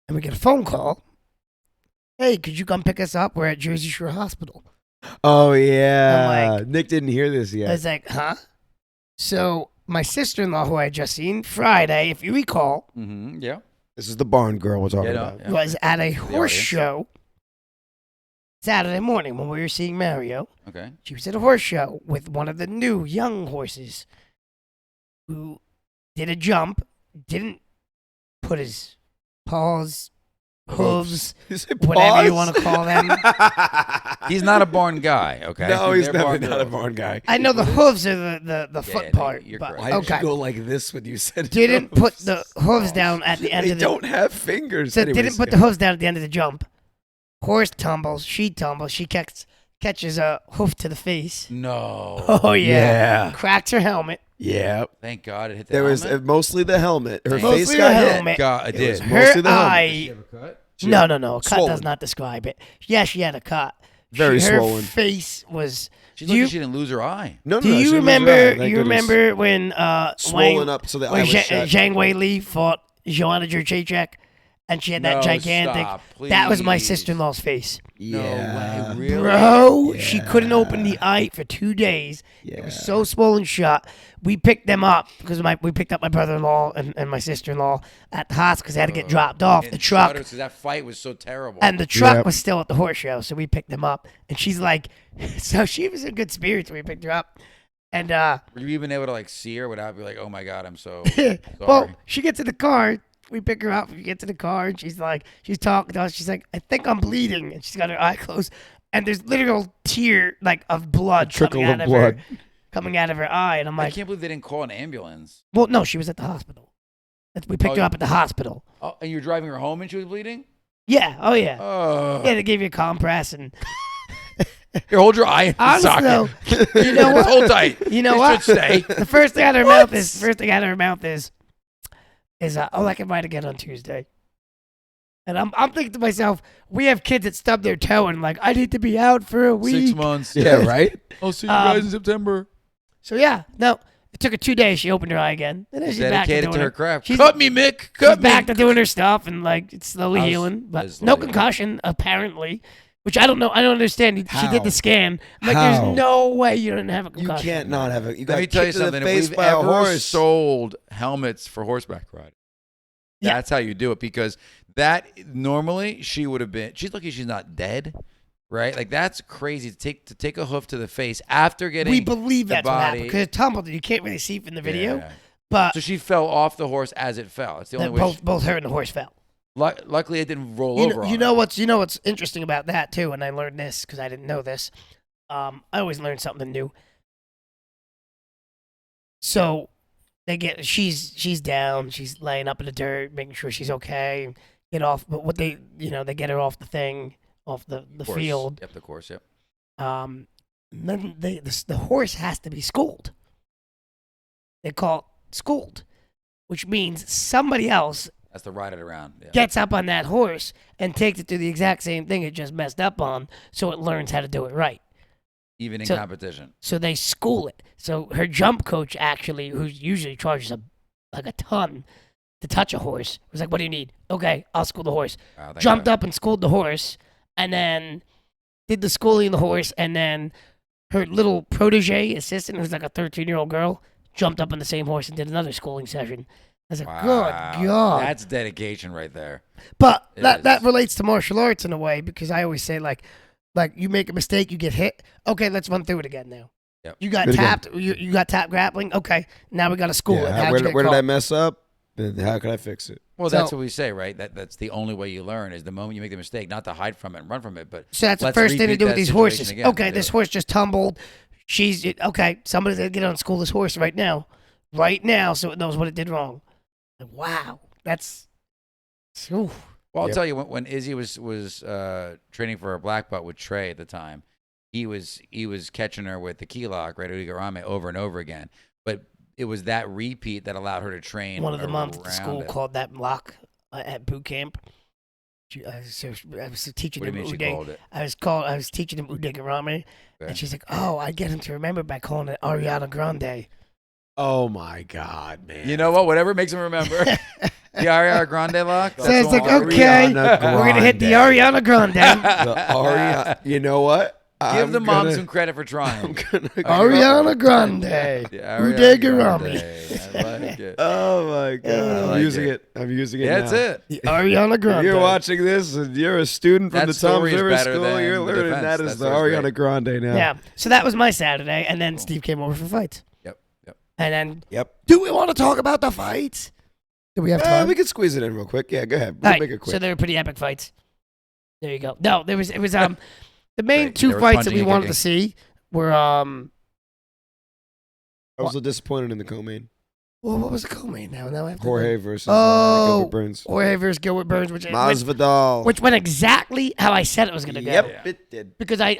And we get a phone call. Hey, could you come pick us up? We're at Jersey Shore Hospital. Oh yeah. I'm like- Nick didn't hear this I yet. was like, huh? So my sister-in-law, who I had just seen Friday, if you recall, Mm-hmm. Yeah. This is the barn girl we're talking Yeah, about. yeah. was at a horse audience. show Saturday morning when we were seeing Mario. Okay. She was at a horse show with one of the new young horses who did a jump, didn't put his paws, hooves, Is it whatever you pause? want to call them. He's not a barn guy. Okay. No, he's They're definitely barn not a girls. barn guy. I know the hooves are the foot no, part, you're but correct. Why did okay. you go like this when you said Didn't hooves? put the hooves down at the end They of the don't have fingers. So Anyways. didn't put the hooves down at the end of the jump. Horse tumbles, she tumbles, she catches a hoof to the face. No. Oh yeah. Yeah. Cracks her helmet. Yeah. Thank God it hit the There was helmet. mostly the helmet. Her Mostly face the got hit. helmet. God, it It was did. mostly Her the helmet. eye. cut? No. A cut Swollen. does not describe it. Yeah, she had a cut. Very her swollen. face was. She's Do lucky you, she didn't lose her eye. No, do no, she you didn't lose her eye, remember? thank You goodness. remember when Swollen Wang, up so the eye when was shut. Zhang Wei Li fought Joanna Jędrzejczyk and she had that No, gigantic. stop, That was my please. sister-in-law's face. No Yeah. way, really? Bro, she couldn't Yeah. open the eye for 2 days. Yeah. It was so swollen shut. We picked them up because we picked up my brother-in-law and my sister-in-law at the hospital because they had to get dropped off. The truck. Because that fight was so terrible. And the truck Yep. was still at the horse show, so we picked them up. And she's like, so she was in good spirits when we picked her up. And were you even able to like see her without be like, oh my god, I'm so well, sorry? she gets in the car. We pick her up. We get to the car, and she's talking to us. She's like, I think I'm bleeding, and she's got her eye closed, and there's literal tear like of blood Trickle coming out of of blood. her, coming out of her eye. And I'm I like, can't believe they didn't call an ambulance. well, no, she was at the hospital. We picked her up at the hospital. Oh, and you're driving her home and she was bleeding? Yeah. Oh yeah. Oh. Yeah, they gave you a compress and. Here, hold your eye in the Honestly, socket. though, you know what? Hold tight. You know It what? should stay. The first thing out of her mouth is, oh, I can ride again on Tuesday. And I'm thinking to myself, we have kids that stub their toe and like, I need to be out for a week. 6 months. Yeah, right? I'll see you guys in September. So yeah, no, it took her 2 days. She opened her eye again. And then she's back to Dedicated doing to her her. craft. She's- Cut me, Mick. She's Cut me. back to doing her stuff and like it's slowly How's- healing, but how's no Lydia? concussion apparently. Which I don't know. I don't understand. She How? did the scan. I'm like, How? there's no way you didn't have a You concussion. can't not have it. You got Let me tell you kicked in the something. If face we've by a ever horse. sold helmets for horseback riding, Yeah. that's how you do it. Because that normally she would have been. She's lucky she's not dead, right? Like that's crazy to take a hoof to the face after getting. We believe the that's what happened body- because it tumbled. You can't really see from the video, Yeah. but So she fell off the horse as it fell. It's the only way. both her and the horse fell. Luckily, it didn't roll You over. know, on you her. know what's interesting about that too, and I learned this because I didn't know this. I always learn something new. So she's down, she's laying up in the dirt, making sure she's okay. Get off, but what they get her off the thing, off the Course. field. Yep, the course. Yep. And then the horse has to be schooled. They call it schooled, which means somebody else That's to ride it around. Yeah. gets up on that horse and takes it through the exact same thing it just messed up on, so it learns how to do it right. Even in So- competition. So they school it. So her jump coach actually, who usually charges a ton to touch a horse, was like, "What do you need? Okay, I'll school the horse." Wow, thank Jumped God. up and schooled the horse, and then did the schooling of the horse, and then her little protege assistant, who's like a 13-year-old girl, jumped up on the same horse and did another schooling session. I was like, Wow. "Good God!" That's dedication right there. But It that is. relates to martial arts in a way because I always say like you make a mistake, you get hit. Okay, let's run through it again now. Yep. You got Do it again. tapped. You got tap grappling. Okay, now we got to school it. Yeah, How'd you get where did caught? I mess up? Then how can I fix it? Well, that's So- what we say, right? That's the only way you learn is the moment you make the mistake, not to hide from it and run from it, but So that's the let's first thing to repeat do with that these situation horses. again. Okay, Do this it. horse just tumbled. She's okay. Somebody's gonna get on school this horse right now, so it knows what it did wrong. Like, wow, that's. Oof. Well, I'll Yep. tell you when Izzy was training for a black belt with Trey at the time, he was catching her with the key lock, right, Ugarame over and over again. But it was that repeat that allowed her to train. One of the moms at the around school it. called that lock at boot camp. So I was teaching What do him you mean she Uday. called it? I was teaching him Udegarame, Okay. and she's like, "Oh, I get him to remember by calling it Ariana Grande." Oh my God, man! You know what? Whatever makes him remember. The Ariana Grande lock. So That's it's the like, one. okay, Ariana we're gonna hit the Grande. Ariana Grande. The Ariana. You know what? Give the mom gonna- some credit for trying. I'm gonna. Ariana Grande. Yeah, Ariana Udegarame. Grande. I like it. Oh my God! I I'm like using it. it. I'm using it. Yeah, now. that's it. The Ariana If Grande. you're watching this and you're a student from That the Tom's story is River better School, than you're the learning defense. that That is the story's Ariana great. Grande now. Yeah. So that was my Saturday, and then Steve came over for fights. Yep. Yep. And then, Yep. do we want to talk about the fights? Do we have time? We can squeeze it in real quick. Yeah, go ahead. All We'll right, make it quick. so they were pretty epic fights. There you go. No, it was the main Right, two there was fights that punching we and wanted to kicking. see were I was so disappointed in the co-main. well, what was the co-main now? Now I have to Jorge versus Oh. Gilbert Burns. Jorge versus Gilbert Burns, which Masvidal. went exactly how I said it was going to go. Yep, Yeah. it did. Because I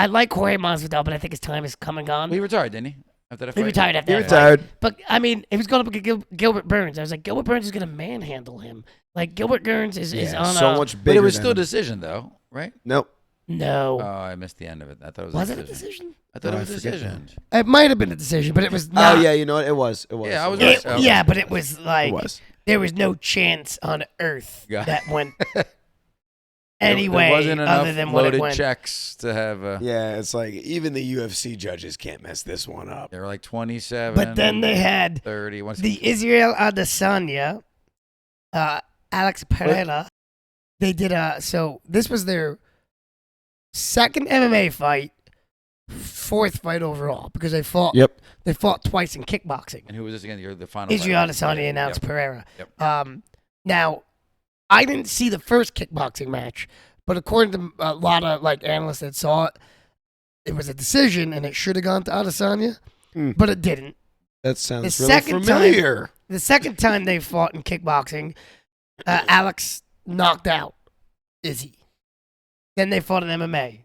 like Jorge Masvidal, but I think his time is come and gone. He retired, didn't he? After that He fight? retired after He that fight. retired. But I mean, if he's going up against Gilbert Burns, I was like, Gilbert Burns is going to manhandle him. Like Gilbert Burns is Yeah, on so a much bigger. But it was than still a him. decision, though, right? Nope. no. Oh, I missed the end of it. I thought it was, Was a it a decision. decision? I thought Oh, it was I a forget decision. It might have been a decision, but it was not. Oh yeah, you know what? It was. It was. Yeah, I was It right. It- yeah, but it was like It was. there was no chance on earth Yeah. that went There anyway wasn't enough other than what it loaded went. checks to have. Yeah, it's like even the UFC judges can't mess this one up. They were like 27. But then they had 30. the Israel Adesanya, Alex Pereira. They did so this was their second MMA fight, fourth fight overall because they fought. Yep. They fought twice in kickboxing. And who was this again? You're the final. Israel fight. Adesanya and Alex Yep. Pereira. Yep. Now, I didn't see the first kickboxing match, but according to a lot of like analysts that saw it, it was a decision and it should have gone to Adesanya, but it didn't. That sounds The really second familiar. The second time they fought in kickboxing, Alex knocked out Izzy. Then they fought in MMA,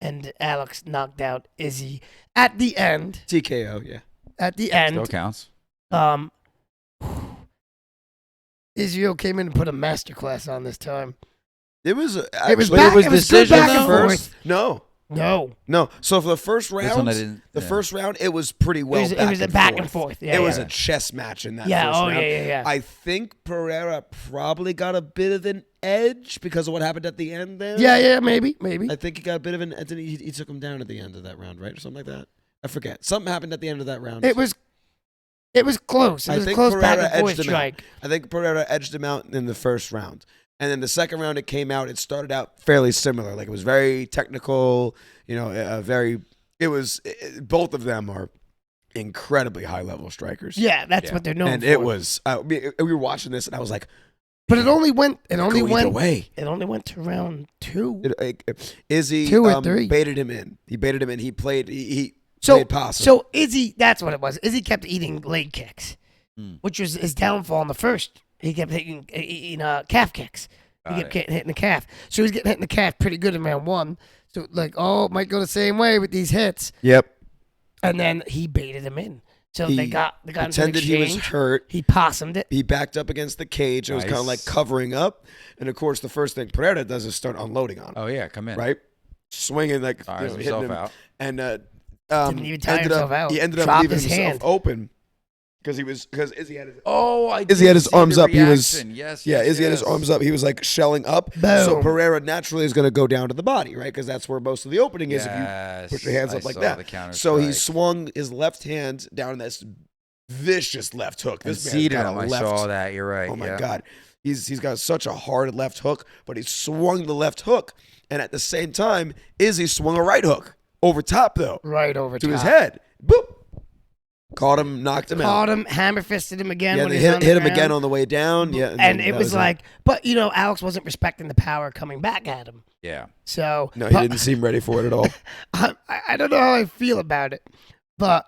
and Alex knocked out Izzy at the end. TKO, yeah. At the Still end, counts. Israel came in and put a masterclass on this time. It was It was actually back. it was It was decision, good back and though? forth. No. No, So for the first This one round, I didn't. the yeah. first round, it was pretty well. it was a back and forth. Yeah, It was yeah. a chess match in that Yeah, first oh, round. yeah. I think Pereira probably got a bit of an edge because of what happened at the end there. Yeah, maybe. I think he got a bit of an edge. He took him down at the end of that round, right? Or something like that. I forget. Something happened at the end of that round. It was close. It I was a think close back Pereira and forth edged him out. strike. I think Pereira edged him out in the first round. And then the second round it came out, it started out fairly similar. Like it was very technical, both of them are incredibly high level strikers. Yeah, that's Yeah. what they're known And for. it was, we were watching this and I was like, but it only went. It go only either went. way. It only went to round 2. Izzy 2 or 3. baited him in. He baited him in. He played So, played possum. so Izzy, that's what it was. Izzy kept eating leg kicks, Hmm. which was his downfall in the first. He kept eating calf kicks. He Got kept it. getting hit in the calf. So he was getting hit in the calf pretty good in round 1. So like, it might go the same way with these hits. Yep. And then he baited him in. So He they got into an pretended he was exchange. hurt. He possummed it. He backed up against the cage and was kind of like Nice. covering up. And of course, the first thing Pereira does is start unloading on him, Oh yeah, come in. right? Swinging like Tires hitting himself him. out. And Didn't even tire ended himself up, out. He ended up Dropped leaving his himself hand. open because Izzy had his. Oh, I Izzy had his did see arms the up. He was reaction. Yes. Yeah, yes, Izzy had his yes. arms up. He was like shelling up. So Boom. Pereira naturally is going to go down to the body, right? Because that's where most of the opening is if Yes, you put your hands I up like saw that. the counter So he strike. swung his left hand down this vicious left hook. And This man's seated got him. a I left. saw that. You're right. Oh my yeah. God, he's got such a hard left hook, but he swung the left hook, and at the same time, Izzy swung a right hook over top though Right over to top. his head. Boop. Caught him, knocked him out. Caught him, hammer fisted him again. Yeah, when they he was on the hit him ground. again on the way down. Yeah, And then it that was it. like, but Alex wasn't respecting the power coming back at him. Yeah. So no, he didn't seem ready for it at all. I don't know how I feel about it, but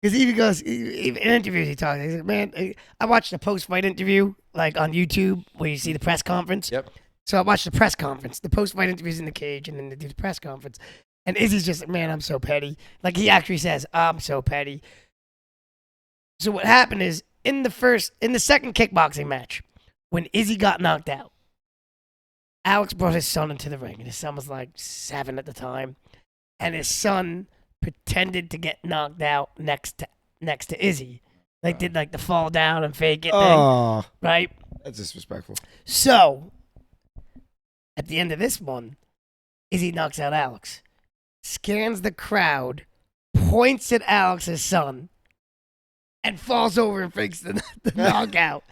because he even goes in interviews he talks. He's like, man, I watched the post-fight interview like on YouTube where you see the press conference. Yep. So I watched the press conference, the post-fight interviews in the cage, and then they do the press conference. And Izzy's just like, man, I'm so petty. Like he actually says, I'm so petty. So what happened is in the second kickboxing match, when Izzy got knocked out, Alex brought his son into the ring, and his son was like 7 at the time, and his son pretended to get knocked out next to Izzy, like did like the fall down and fake it thing, Oh, right? that's disrespectful. So at the end of this one, Izzy knocks out Alex, scans the crowd, points at Alex's son, and falls over and fakes the knockout.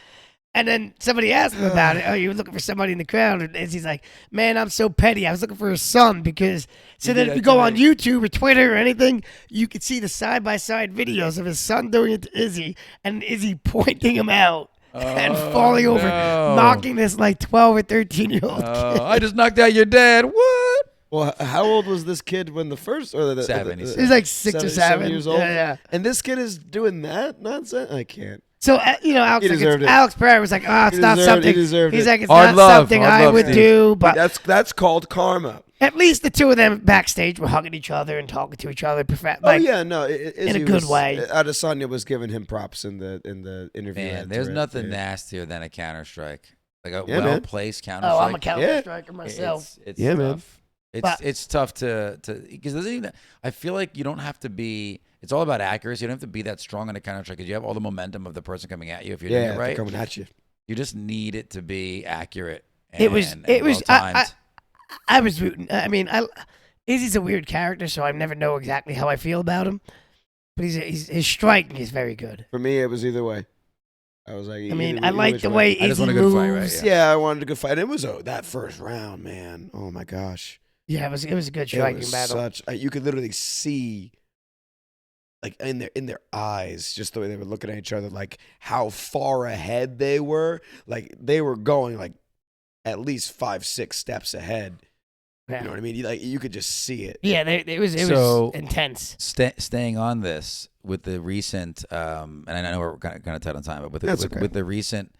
And then somebody asked him about it. Oh, you were looking for somebody in the crowd. And he's like, man, I'm so petty. I was looking for his son because... So then if you go on YouTube or Twitter or anything, you could see the side-by-side videos of his son doing it to Izzy and Izzy pointing him out and falling over, knocking this like 12 or 13-year-old kid. I just knocked out your dad. What? Well, how old was this kid when the first? Or the, 7, he the- said. He's like 6 or 7 years old. Yeah. And this kid is doing that nonsense. I can't. So Alex, He deserved it. Alex Pereira was like, "Oh, it's He not deserved- something." he deserved He's it. like, "It's Hard not love, something hard I love, would Steve. do." But That's called karma. at least the two of them backstage were hugging each other and talking to each other. Like, Oh yeah, no, in a good way. Adesanya was giving him props in the interview. Man, there's nothing nastier than a counter strike. Like a Yeah, man. well-placed counter oh, strike. I'm a counter Yeah. striker myself. It's Yeah, tough. man. It's tough to because doesn't even. I feel like you don't have to be. It's all about accuracy. You don't have to be that strong on a counter strike because you have all the momentum of the person coming at you if you're doing Yeah, it they're right. coming at you. You just need it to be accurate. It was. And I was rooting. I mean, Izzy's a weird character, so I never know exactly how I feel about him. But his striking is very good. For me, it was either way. I was like, I mean, I like the way I just Izzy want a good fight, right? moves. Yeah, I wanted a good fight. And it was that first round, man. Oh my gosh. Yeah, it was a good It striking was battle. you could literally see, like in their eyes, just the way they were looking at each other, like how far ahead they were. Like they were going like at least 5-6 steps ahead. Yeah. You know what I mean? Like you could just see it. Yeah, it was intense. Staying on this with the recent, and I know we're kind of tight on time, but with the recent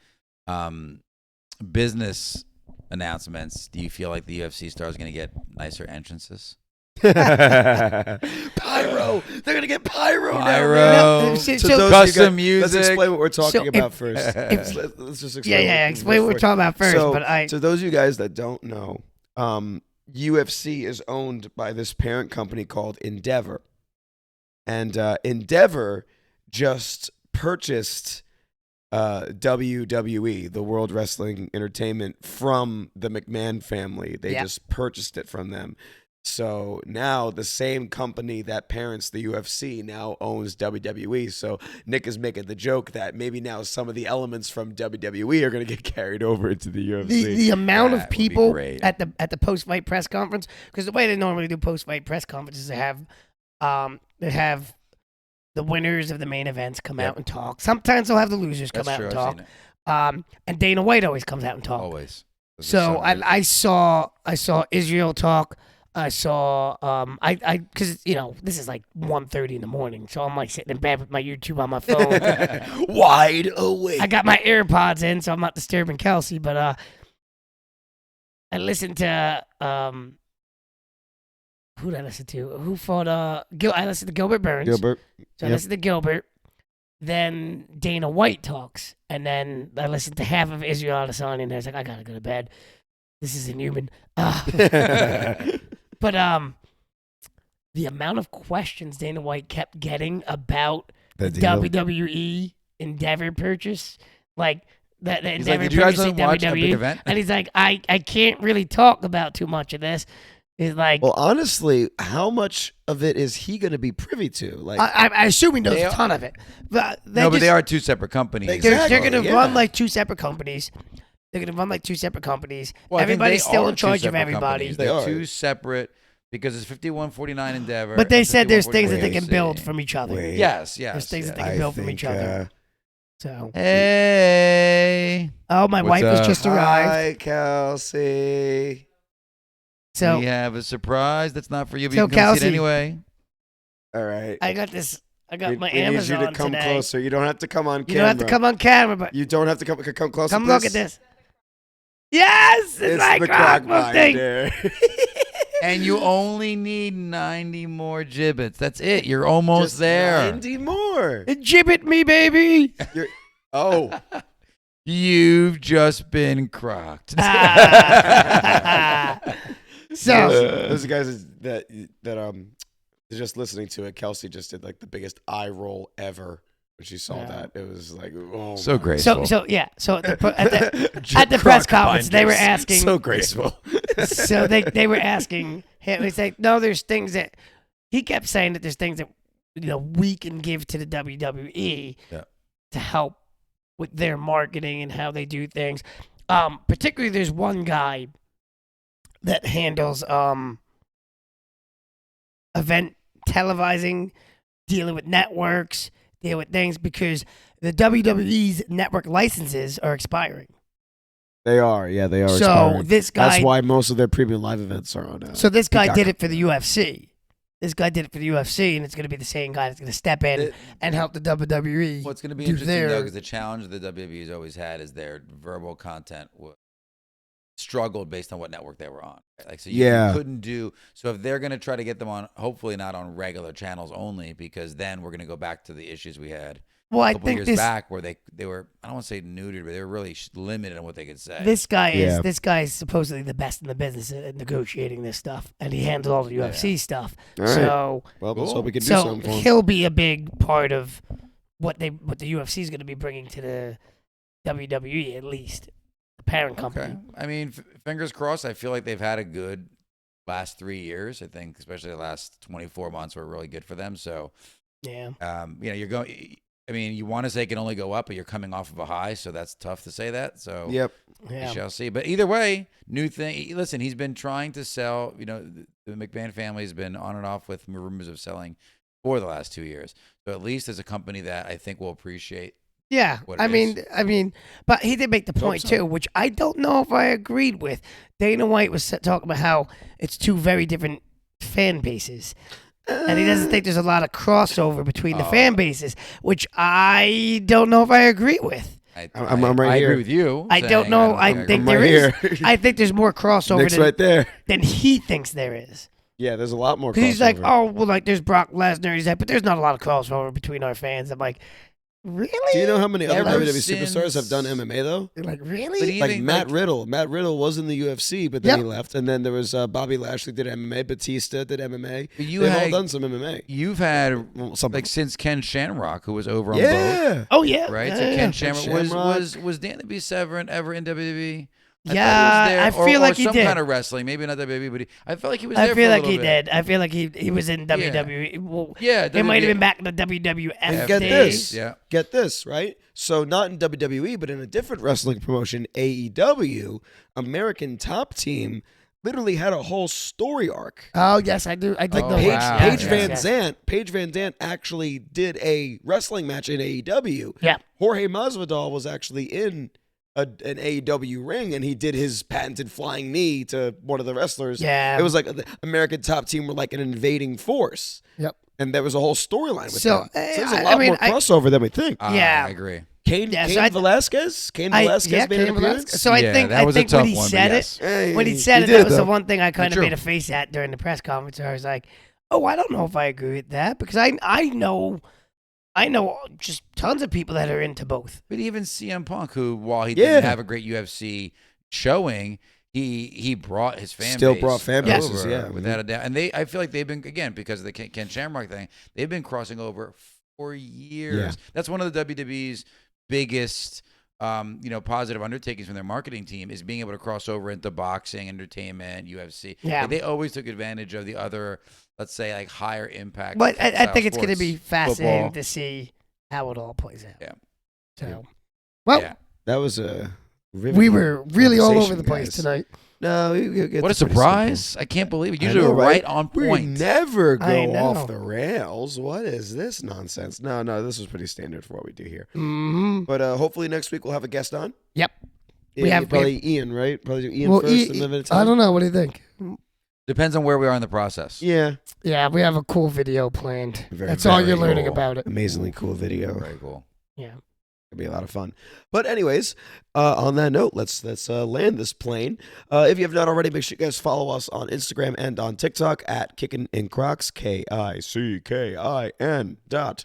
business announcements, do you feel like the UFC stars are going to get nicer entrances? Pyro! They're gonna get pyro now. Custom music. Let's explain what we're talking about first. if- Let's just explain. Explain what we're talking about first. So those of you guys that don't know, UFC is owned by this parent company called Endeavor, and Endeavor just purchased WWE, the World Wrestling Entertainment, from the McMahon family. They just purchased it from them. So now the same company that parents the UFC now owns WWE. So Nick is making the joke that maybe now some of the elements from WWE are going to get carried over into the UFC. The amount That of would be people great. at the post fight press conference, because the way they normally do post fight press conferences, they have the winners of the main events come out and talk. Sometimes they'll have the losers come out and talk. And Dana White always comes out and talk. Always. So I saw Israel talk. I saw because this is like 1:30 in the morning, so I'm like sitting in bed with my YouTube on my phone, wide awake. I got my AirPods in, so I'm not disturbing Kelsey. But I listened to who did I listen to? Who fought? I listened to Gilbert Burns. So I listened to Gilbert. Then Dana White talks, and then I listened to half of Israel Adesanya, and I was like, I gotta go to bed. This is inhuman. But the amount of questions Dana White kept getting about the WWE Endeavor purchase, like that the He's Endeavor like, did you guys purchasing watch a big WWE, event? and he's like, I can't really talk about too much of this. He's like, Well, honestly, how much of it is he going to be privy to? Like, I assume he knows a ton of it. But but they are two separate companies. They're going to run like two separate companies. They're going to run like two separate companies. Well, everybody's still in charge of everybody. They're two separate, because it's 51-49 Endeavor. But they said there's things that they can UFC. build from each other. Yes. There's things that they can build from each other. So, hey. oh, my wife has just arrived. Hi, Kelsey. So we have a surprise that's not for you, but So, you can come see Kelsey, it anyway. All right. I got this. I got my we Amazon need you to come today. closer. You don't have to come on You camera. don't have to come on camera, but You don't have to come closer. come look at this. Yes, it's my the Croc crock thing. binder. And you only need 90 more gibbets. That's it. You're almost Just there. 90 more. Gibbet me, baby. Oh. You've just been crocked. So those guys that just listening to it, Kelsey just did like the biggest eye roll ever when she saw that. It was like, oh, So my. graceful. So at the press conference, they were asking. So graceful. So they were asking him. He's like, no, there's things that he kept saying that there's things that we can give to the WWE to help with their marketing and how they do things. Particularly, there's one guy that handles event televising, dealing with networks, dealing with things, because the WWE's network licenses are expiring. They are, yeah, they are. So expiring. this guy, that's why most of their premium live events are on. So this guy did it for the UFC. This guy did it for the UFC, and it's going to be the same guy that's going to step in and help the WWE. What's going to be do interesting, their- though, because the challenge the WWE's always had is their verbal content struggled based on what network they were on. Like, so you couldn't do. So if they're going to try to get them on, hopefully not on regular channels only, because then we're going to go back to the issues we had Well, a I couple think years this back, where they were, I don't want to say neutered, but they were really limited on what they could say. this guy is supposedly the best in the business at negotiating this stuff, and he handles all the UFC stuff. All right. So Well, let's hope we can do so something for him. he'll be a big part of what the UFC is going to be bringing to the WWE at least, the parent company. Okay. I mean, fingers crossed. I feel like they've had a good last 3 years. I think, especially the last 24 months, were really good for them. So, Yeah. you're going. I mean, you want to say it can only go up, but you're coming off of a high, so that's tough to say that. So, Yep. Yeah. we shall see. But either way, new thing. Listen, he's been trying to sell. The McMahon family has been on and off with rumors of selling for the last 2 years. So at least as a company that I think will appreciate. Yeah, What I it mean, but he did make the Hope point so. too, which I don't know if I agreed with. Dana White was talking about how it's two very different fan bases, and he doesn't think there's a lot of crossover between the fan bases, which I don't know if I agree with. I'm right I here. agree with you. I don't saying know. don't I think think I'm there right is. here. I think there's more crossover Nick's than, right there. than he thinks there is. Yeah, there's a lot more. Because he's like, crossover. oh, well, like there's Brock Lesnar. He's like, but there's not a lot of crossover between our fans. I'm like, really? Do you know how many other Ever WWE superstars have done since- MMA though? They're like, But really? he- Like Even, Matt like- Riddle. Matt Riddle was in the UFC, but then Yep. he left. And then there was Bobby Lashley did MMA. Batista did MMA. But you They've all had- done some MMA. You've had Well, some like since Ken Shamrock, who was over on both, yeah. Oh yeah, right? Yeah, So yeah. Ken Shamrock Shamrock. was Dan the Beast Severn ever in WWE? I Yeah, thought he was I there, feel or like he some did. kind of wrestling, maybe not WWE, but I felt like he was I there. feel for a like little he bit. did. I feel like he was in WWE. Well, Yeah, it might have WWE. been back in the WWF And get days. this. Yeah. Get this, right? So not in WWE, but in a different wrestling promotion, AEW, American Top Team literally had a whole story arc. Oh yes, I do. I did Like know Paige, that. wow. Paige Yes, Van yes. Zant, Paige Van Zant actually did a wrestling match in AEW. Yeah. Jorge Masvidal was actually in an AEW ring, and he did his patented flying knee to one of the wrestlers. Yeah. It was like the American Top Team were like an invading force. Yep. And there was a whole storyline with So, them. So there's I a lot mean, more crossover than we think. Yeah. I agree. Cain Yeah, so I- Velasquez? Cain Velasquez made an Cain appearance? Velasquez. So I Yeah, think that was a when tough he one, but said yes. Hey, when he said he it, did that it, was though. the one thing I kind of True. made a face at during the press conference. Where I was like, oh, I don't know if I agree with that because I know just tons of people that are into both. But even CM Punk, who while he Yeah. didn't have a great UFC showing, he brought his fan Still base brought fan Yes. bases, over, yeah. without a doubt. And I feel like they've been, again, because of the Ken Shamrock thing, they've been crossing over for years. Yeah. That's one of the WWE's biggest positive undertakings from their marketing team is being able to cross over into boxing, entertainment, UFC. Yeah. Like, they always took advantage of the other, let's say, like higher impact. But I style think it's going to sports. be fascinating Football. to see how it all plays out. Yeah. So, well, Yeah. That was a we were really all over conversation, the place guys. tonight. No, What a it's pretty surprise. I can't believe it. I Usually know, we're right? right on simple. point. We never I go know. off the rails. What is this nonsense? No, this was pretty standard for what we do here. Mm-hmm. But hopefully next week we'll have a guest on. Yep. Probably Ian, right? Probably do Ian first and then a I don't know. What do you think? Depends on where we are in the process. Yeah. Yeah, we have a cool video planned. Very, That's all very you're learning cool. about it. Amazingly cool video. Very cool. Yeah. It'll be a lot of fun. But anyways, on that note, let's land this plane. If you have not already, make sure you guys follow us on Instagram and on TikTok at Kickin in Crocs, KICKIN.in.Crocs.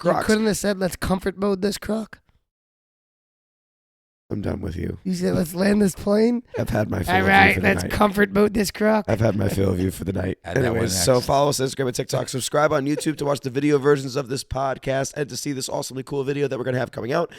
You couldn't have said let's comfort mode this croc. I'm done with you. You said let's land this plane. I've had my fill All of you right, for the let's night. comfort mode this croc. I've had my fill of you for the night. Add that one Anyways, next. so follow us on Instagram and TikTok. Subscribe on YouTube to watch the video versions of this podcast and to see this awesomely cool video that we're going to have coming out.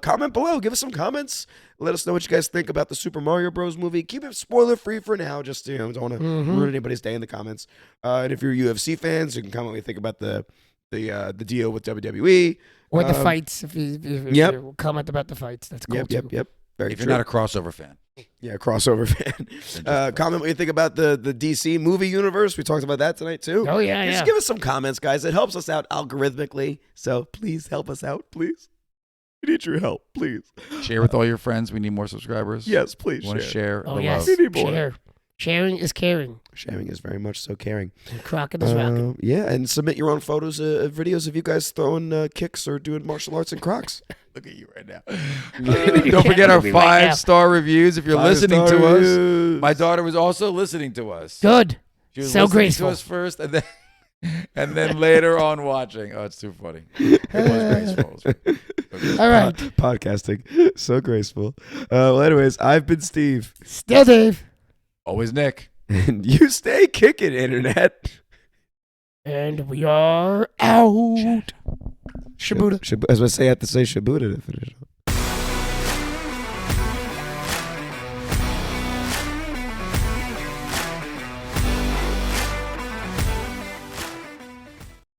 Comment below. Give us some comments. Let us know what you guys think about the Super Mario Bros. Movie. Keep it spoiler free for now. Just, don't want to ruin anybody's day in the comments. And if you're UFC fans, you can comment what you think about the deal with WWE. Or the fights. If you comment about the fights, that's cool too. Yep. Very If true. you're not a crossover fan. Yeah, crossover fan. Comment what you think about the DC movie universe. We talked about that tonight too. Oh yeah, Just yeah. give us some comments, guys. It helps us out algorithmically. So please help us out, please. We need your help, please. Share with all your friends. We need more subscribers. Yes, please You want to share. share Oh the yes. love. We need more. Share. Sharing is caring. Sharing is very much so caring. And Crockett is rocking. Yeah, and submit your own photos, videos of you guys throwing kicks or doing martial arts and Crocs. Look at you right now. You Don't forget our can't look at me right now. 5-star reviews if you're listening to Five-star us. reviews. My daughter was also listening to us. Good. She was So listening graceful. to us first, and then later on watching. Oh, it's too funny. It was graceful. All right. Podcasting. So graceful. Well, anyways, I've been Steve. Still Dave. Always Nick. And you stay kicking, Internet. And we are out. Shibuda. As I say, I have to say Shibuda to finish.